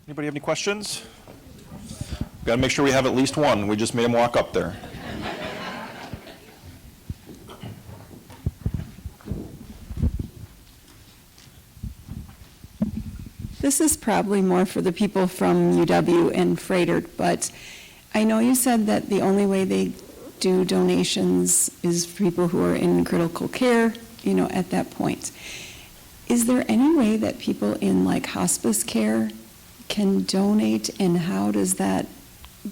Anybody have any questions? We've got to make sure we have at least one. We just made him walk up there. This is probably more for the people from UW and Freighter, but I know you said that the only way they do donations is for people who are in critical care, at that point. Is there any way that people in like hospice care can donate, and how does that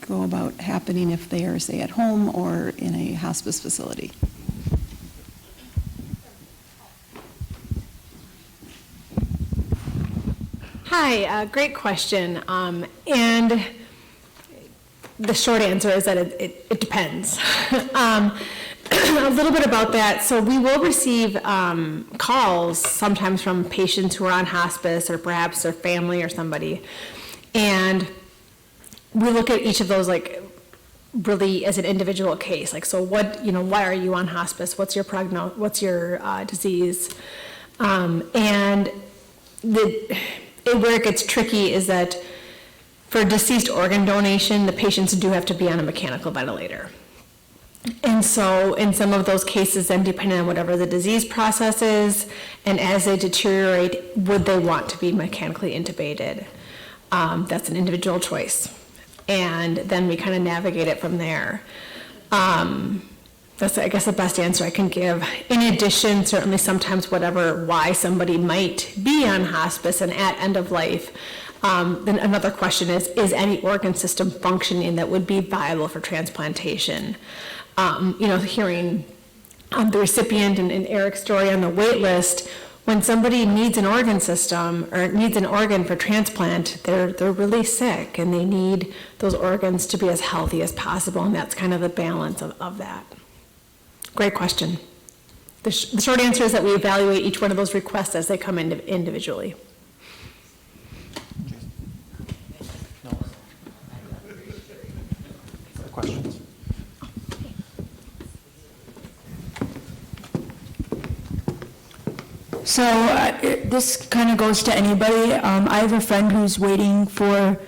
go about happening if they are, say, at home or in a hospice facility? Hi, great question. And the short answer is that it depends. A little bit about that. So we will receive calls sometimes from patients who are on hospice, or perhaps their family or somebody. And we look at each of those like really as an individual case. Like, so what, why are you on hospice? What's your what's your disease? And where it gets tricky is that for deceased organ donation, the patients do have to be on a mechanical ventilator. And so in some of those cases, then depending on whatever the disease process is, and as they deteriorate, would they want to be mechanically intubated? That's an individual choice. And then we kind of navigate it from there. That's, I guess, the best answer I can give. In addition, certainly sometimes why somebody might be on hospice and at end of life, then another question is any organ system functioning that would be viable for transplantation? Hearing the recipient and Eric's story on the wait list, when somebody needs an organ system or needs an organ for transplant, they're really sick and they need those organs to be as healthy as possible, and that's kind of the balance of that. Great question. The short answer is that we evaluate each one of those requests as they come in individually. Questions? So this kind of goes to anybody. I have a friend who's waiting for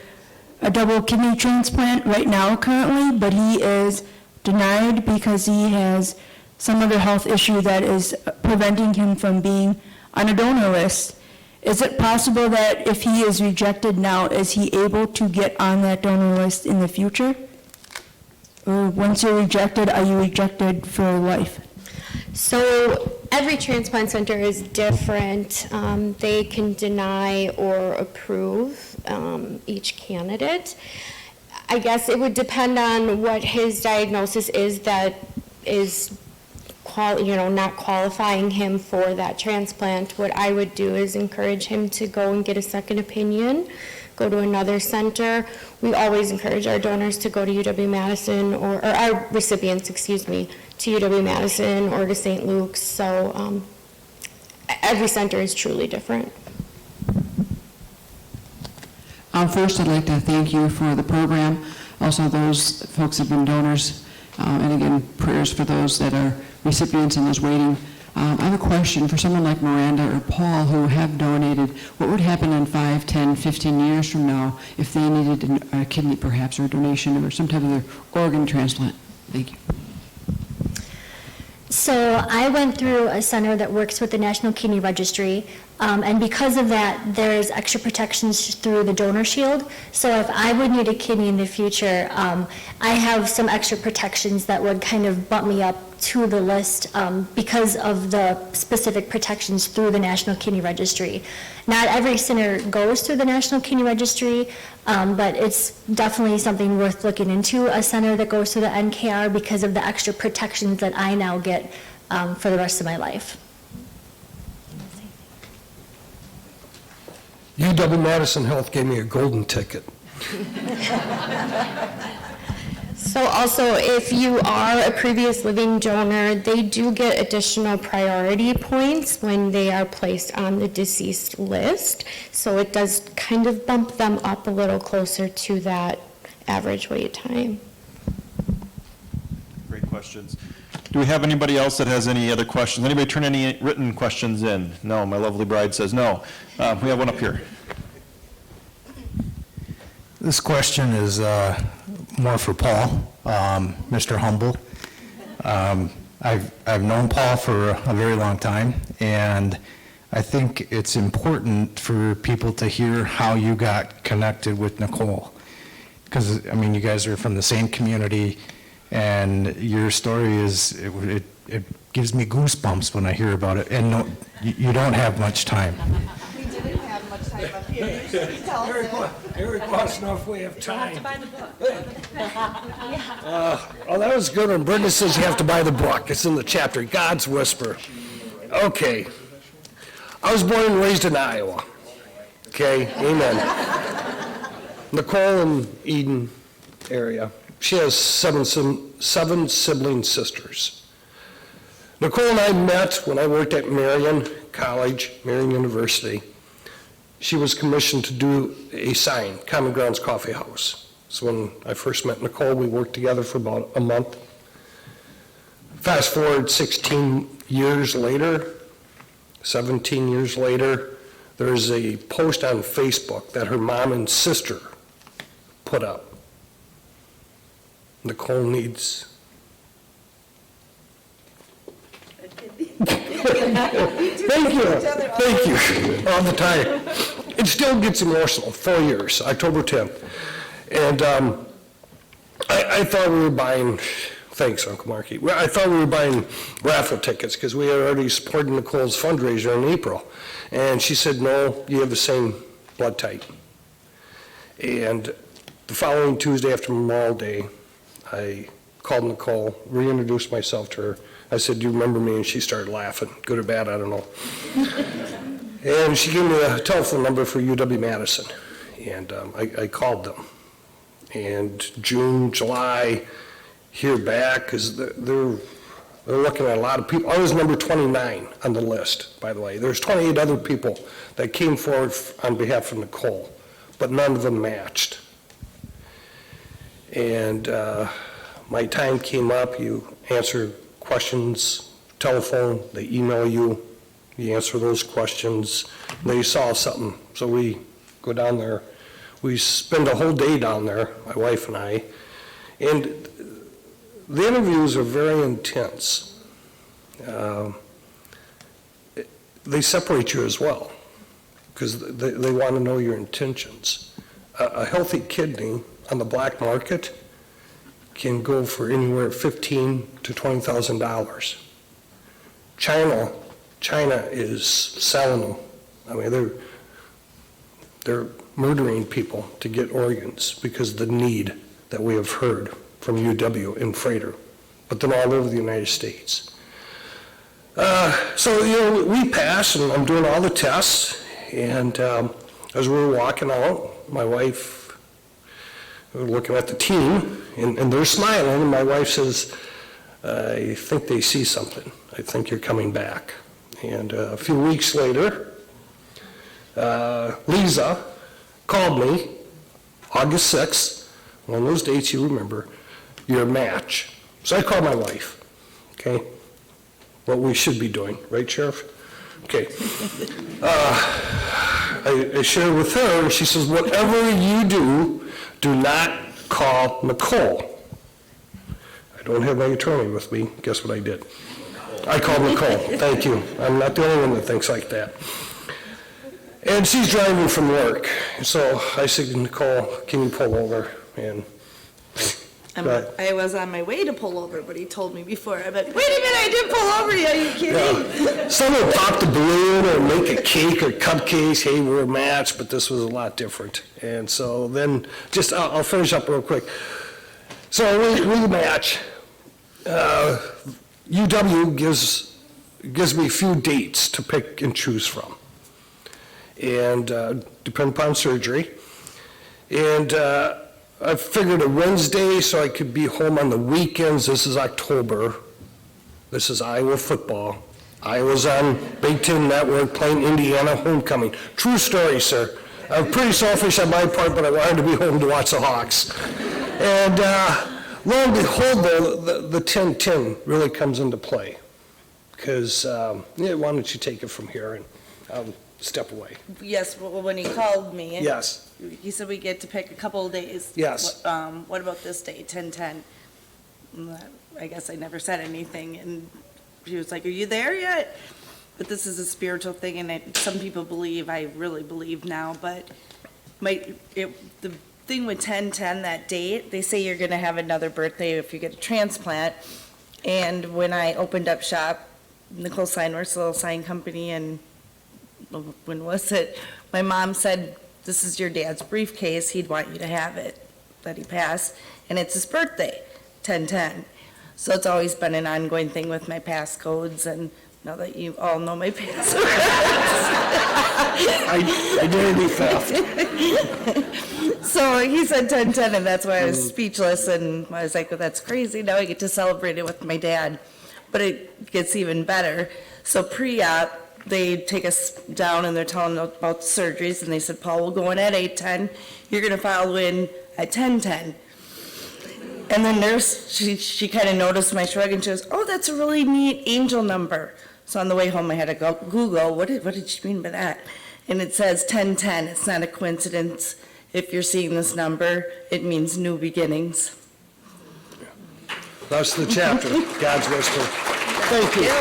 a double kidney transplant right now currently, but he is denied because he has some other health issue that is preventing him from being on a donor list. Is it possible that if he is rejected now, is he able to get on that donor list in the future? Or once you're rejected, are you rejected for life? So every transplant center is different. They can deny or approve each candidate. I guess it would depend on what his diagnosis is that is not qualifying him for that transplant. What I would do is encourage him to go and get a second opinion, go to another center. We always encourage our donors to go to UW-Madison or our recipients, to UW-Madison or to St. Luke's. So every center is truly different. First, I'd like to thank you for the program. Also, those folks have been donors. And again, prayers for those that are recipients and those waiting. I have a question for someone like Miranda or Paul who have donated. What would happen in 5, 10, 15 years from now if they needed a kidney perhaps or a donation or some type of organ transplant? Thank you. So I went through a center that works with the National Kidney Registry, and because of that, there's extra protections through the donor shield. So if I would need a kidney in the future, I have some extra protections that would kind of bump me up to the list because of the specific protections through the National Kidney Registry. Not every center goes through the National Kidney Registry, but it's definitely something worth looking into, a center that goes through the NKR because of the extra protections that I now get for the rest of my life. UW-Madison Health gave me a golden ticket. So also, if you are a previous living donor, they do get additional priority points when they are placed on the deceased list. So it does kind of bump them up a little closer to that average wait time. Great questions. Do we have anybody else that has any other questions? Anybody turn any written questions in? No, my lovely bride says no. We have one up here. This question is more for Paul, Mr. Humble. I've known Paul for a very long time, and I think it's important for people to hear how you got connected with Nicole. Because, I mean, you guys are from the same community, and your story is, it gives me goosebumps when I hear about it, and no, you don't have much time. We didn't have much time up here. Eric wants to know if we have time. to buy the book. Oh, that was good when Brenda says you have to buy the book. It's in the chapter, God's Whisper. Okay. I was born and raised in Iowa. Okay, amen. Nicole in Eden area. She has seven sibling sisters. Nicole and I met when I worked at Marion College, Marion University. She was commissioned to do a sign, Common Grounds Coffee House. So when I first met Nicole, we worked together for about a month. Fast forward 16 years later, 17 years later, there's a post on Facebook that her mom and sister put up. Nicole needs Thank you, all the time. It still gets emotional, 4 years, October 10th. And I thought we were buying, thanks, Uncle Marky. Well, I thought we were buying raffle tickets because we had already supported Nicole's fundraiser in April. And she said, no, you have the same blood type. And the following Tuesday after Memorial Day, I called Nicole, reintroduced myself to her. I said, do you remember me? And she started laughing, good or bad, I don't know. And she gave me a telephone number for UW-Madison, and I called them. And June, July, hear back, because they're looking at a lot of people. I was number 29 on the list, by the way. There's 28 other people that came forward on behalf of Nicole, but none of them matched. And my time came up, you answer questions, telephone, they email you, you answer those questions, they saw something. So we go down there, we spend a whole day down there, my wife and I, and the interviews are very intense. They separate you as well, because they want to know your intentions. A healthy kidney on the black market can go for anywhere $15,000 to $20,000. China is selling them. I mean, they're murdering people to get organs because of the need that we have heard from UW and Freighter, but then all over the United States. So, we pass, and I'm doing all the tests, and as we were walking out, my wife, we were looking at the team, and they're smiling, and my wife says, I think they see something. I think you're coming back. And a few weeks later, Lisa called me, August 6th, one of those dates you remember, you're a match. So I called my wife, okay? What we should be doing, right, Sheriff? Okay. I shared with her, and she says, whatever you do not call Nicole. I don't have my attorney with me. Guess what I did? I called Nicole. Thank you. I'm not the only one that thinks like that. And she's driving from work. So I said, Nicole, can you pull over? And I was on my way to pull over, but he told me before. I went, wait a minute, I did pull over you. Are you kidding? Yeah. Someone popped a balloon or make a cake or cupcakes. Hey, we're a match, but this was a lot different. And so then, I'll finish up real quick. So we match. UW gives me a few dates to pick and choose from, and depend upon surgery. And I figured a Wednesday so I could be home on the weekends. This is October. This is Iowa football. Iowa's on Big Ten Network playing Indiana homecoming. True story, sir. I'm pretty selfish on my part, but I wanted to be home to watch the Hawks. And lo and behold, though, the 10-10 really comes into play. Because, why don't you take it from here and I'll step away. Yes, well, when he called me. Yes. He said we get to pick a couple of days. Yes. What about this day, 10-10? I guess I never said anything, and she was like, are you there yet? But this is a spiritual thing, and some people believe, I really believe now, but the thing with 10-10, that date, they say you're gonna have another birthday if you get a transplant. And when I opened up shop, Nicole Signworks, a little sign company, and when was it? My mom said, this is your dad's briefcase, he'd want you to have it, that he passed, and it's his birthday, 10-10. So it's always been an ongoing thing with my passcodes, and now that you all know my passwords. Identity theft. So he said 10-10, and that's why I was speechless, and I was like, well, that's crazy, now I get to celebrate it with my dad. But it gets even better. So pre-op, they take us down and they're telling us about the surgeries, and they said, Paul, we'll go in at 8:10, you're gonna follow in at 10:10. And the nurse, she kind of noticed my shrug, and she goes, oh, that's a really neat angel number. So on the way home, I had to go Google, what did she mean by that? And it says 10-10, it's not a coincidence. If you're seeing this number, it means new beginnings. That's the chapter, God's whisper. Thank you.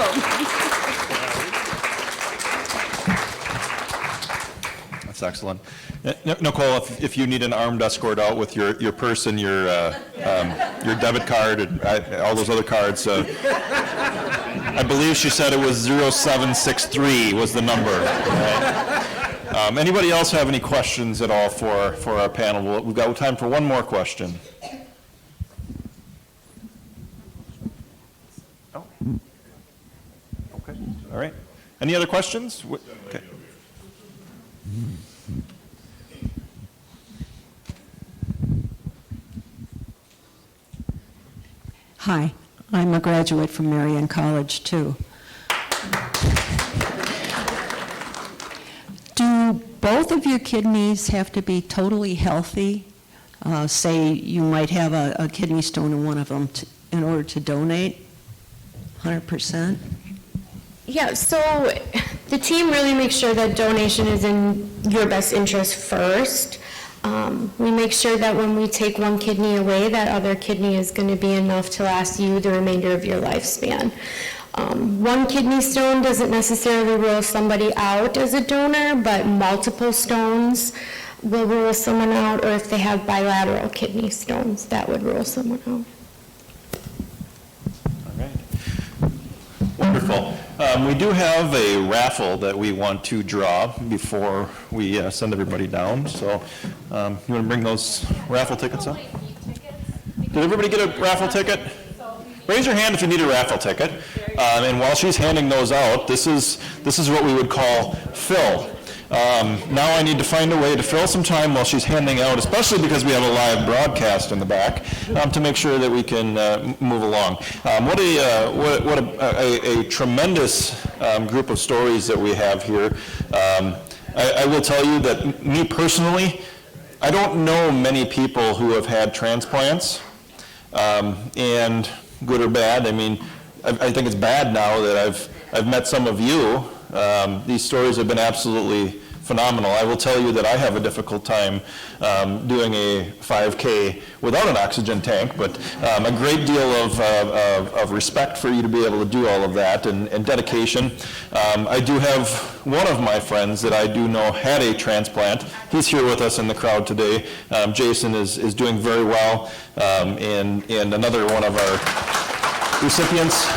excellent. Nicole, if you need an armed escort out with your purse and your debit card and all those other cards, I believe she said it was 0763 was the number. Right? Anybody else have any questions at all for our panel? We've got time for one more question. Oh. Okay. All right. Any other questions? Okay. Hi, I'm a graduate from Marian College, too. Do both of your kidneys have to be totally healthy? Say you might have a kidney stone in one of them in order to donate 100%? Yeah, so the team really makes sure that donation is in your best interest first. We make sure that when we take one kidney away, that other kidney is going to be enough to last you the remainder of your lifespan. One kidney stone doesn't necessarily rule somebody out as a donor, but multiple stones will rule someone out, or if they have bilateral kidney stones, that would rule someone out. All right. Wonderful. We do have a raffle that we want to draw before we send everybody down. So you want to bring those raffle tickets up? Did everybody get a raffle ticket? Raise your hand if you need a raffle ticket. And while she's handing those out, this is what we would call fill. Now I need to find a way to fill some time while she's handing out, especially because we have a live broadcast in the back, to make sure that we can move along. What a tremendous group of stories that we have here. I will tell you that me personally, I don't know many people who have had transplants, and good or bad. I mean, I think it's bad now that I've met some of you. These stories have been absolutely phenomenal. I will tell you that I have a difficult time doing a 5K without an oxygen tank, but a great deal of respect for you to be able to do all of that and dedication. I do have one of my friends that I do know had a transplant. He's here with us in the crowd today. Jason is doing very well, and another one of our recipients,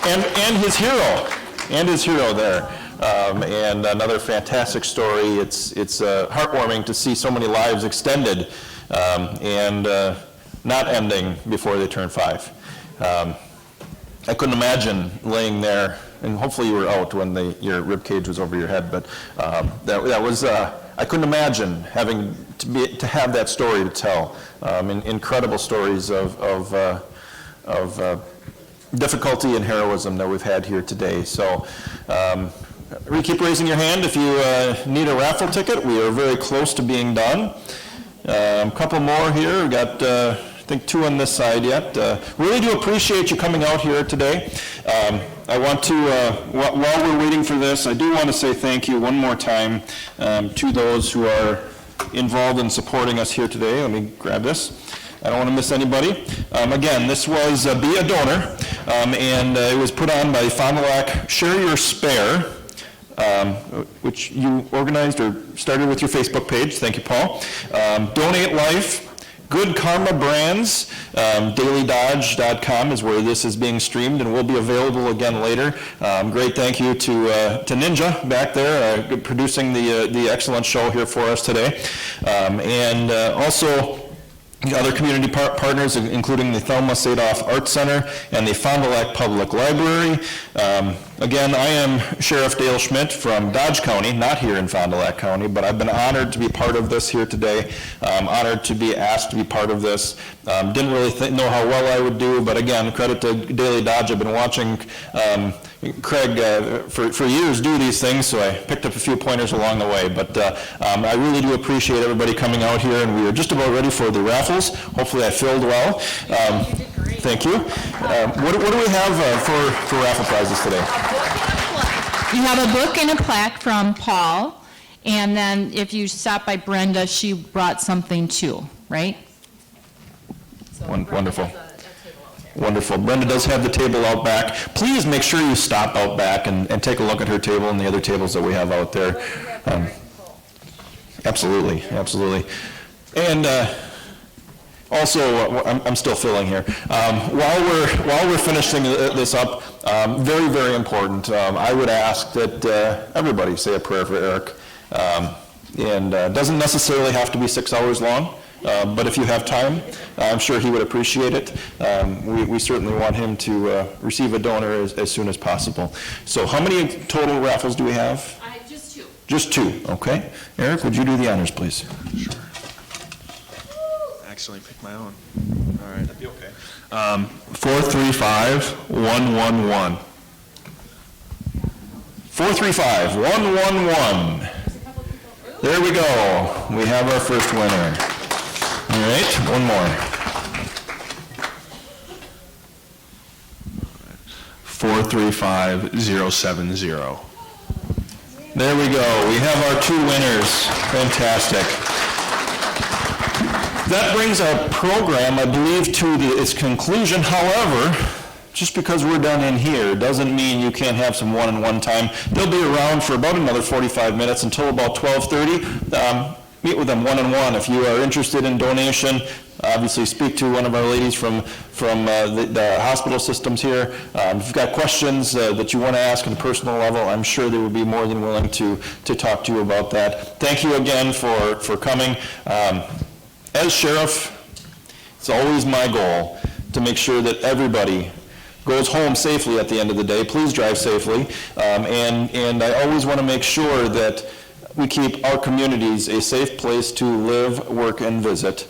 and his hero there. And another fantastic story. It's heartwarming to see so many lives extended and not ending before they turn 5. I couldn't imagine laying there, and hopefully you were out when your rib cage was over your head, but that was I couldn't imagine having to have that story to tell. Incredible stories of difficulty and heroism that we've had here today. So. Keep raising your hand if you need a raffle ticket. We are very close to being done. A couple more here. We've got, I think, 2 on this side yet. Really do appreciate you coming out here today. I want to, while we're waiting for this, I do want to say thank you one more time to those who are involved in supporting us here today. Let me grab this. I don't want to miss anybody. Again, this was Be a Donor, and it was put on by Fond du Lac Share Your Spare, which you organized or started with your Facebook page. Thank you, Paul. Donate Life, Good Karma Brands, dailydodge.com is where this is being streamed and will be available again later. Great thank you to Ninja back there producing the excellent show here for us today. And also other community partners, including the Thelma Sadoff Art Center and the Fond du Lac Public Library. Again, I am Sheriff Dale Schmidt from Dodge County, not here in Fond du Lac County, but I've been honored to be part of this here today. Honored to be asked to be part of this. Didn't really know how well I would do, but again, credit to Daily Dodge. I've been watching Craig for years do these things, so I picked up a few pointers along the way. But I really do appreciate everybody coming out here, and we are just about ready for the raffles. Hopefully I filled well. Thank you. What do we have for raffle prizes today? You have a book and a plaque from Paul, and then if you stop by Brenda, she brought something too, right? Wonderful. Wonderful. Brenda does have the table out back. Please make sure you stop out back and take a look at her table and the other tables that we have out there. Absolutely, absolutely. And also, I'm still filling here. While we're finishing this up, very, very important, I would ask that everybody say a prayer for Eric. And doesn't necessarily have to be 6 hours long, but if you have time, I'm sure he would appreciate it. We certainly want him to receive a donor as soon as possible. So how many total raffles do we have? Just 2. Just 2, okay. Eric, would you do the honors, please? Sure. Accidentally picked my own. All right. That'd be okay. 435-111. 435-111. There we go. We have our first winner. All right, one more. 435-070. There we go. We have our 2 winners. Fantastic. That brings our program, I believe, to its conclusion. However, just because we're done in here doesn't mean you can't have some one-on-one time. They'll be around for about another 45 minutes until about 12:30. Meet with them one-on-one. If you are interested in donation, obviously speak to one of our ladies from the hospital systems here. If you've got questions that you want to ask on a personal level, I'm sure they would be more than willing to talk to you about that. Thank you again for coming. As sheriff, it's always my goal to make sure that everybody goes home safely at the end of the day. Please drive safely. And I always want to make sure that we keep our communities a safe place to live, work, and visit.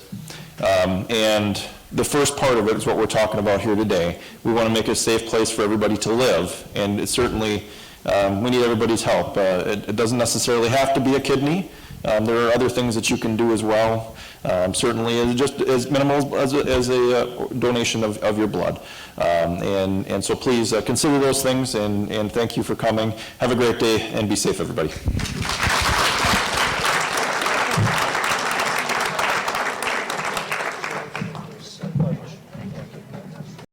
And the first part of it is what we're talking about here today. We want to make it a safe place for everybody to live. And it certainly, we need everybody's help. It doesn't necessarily have to be a kidney. There are other things that you can do as well. Certainly just as minimal as a donation of your blood. And so please consider those things, and thank you for coming. Have a great day and be safe, everybody.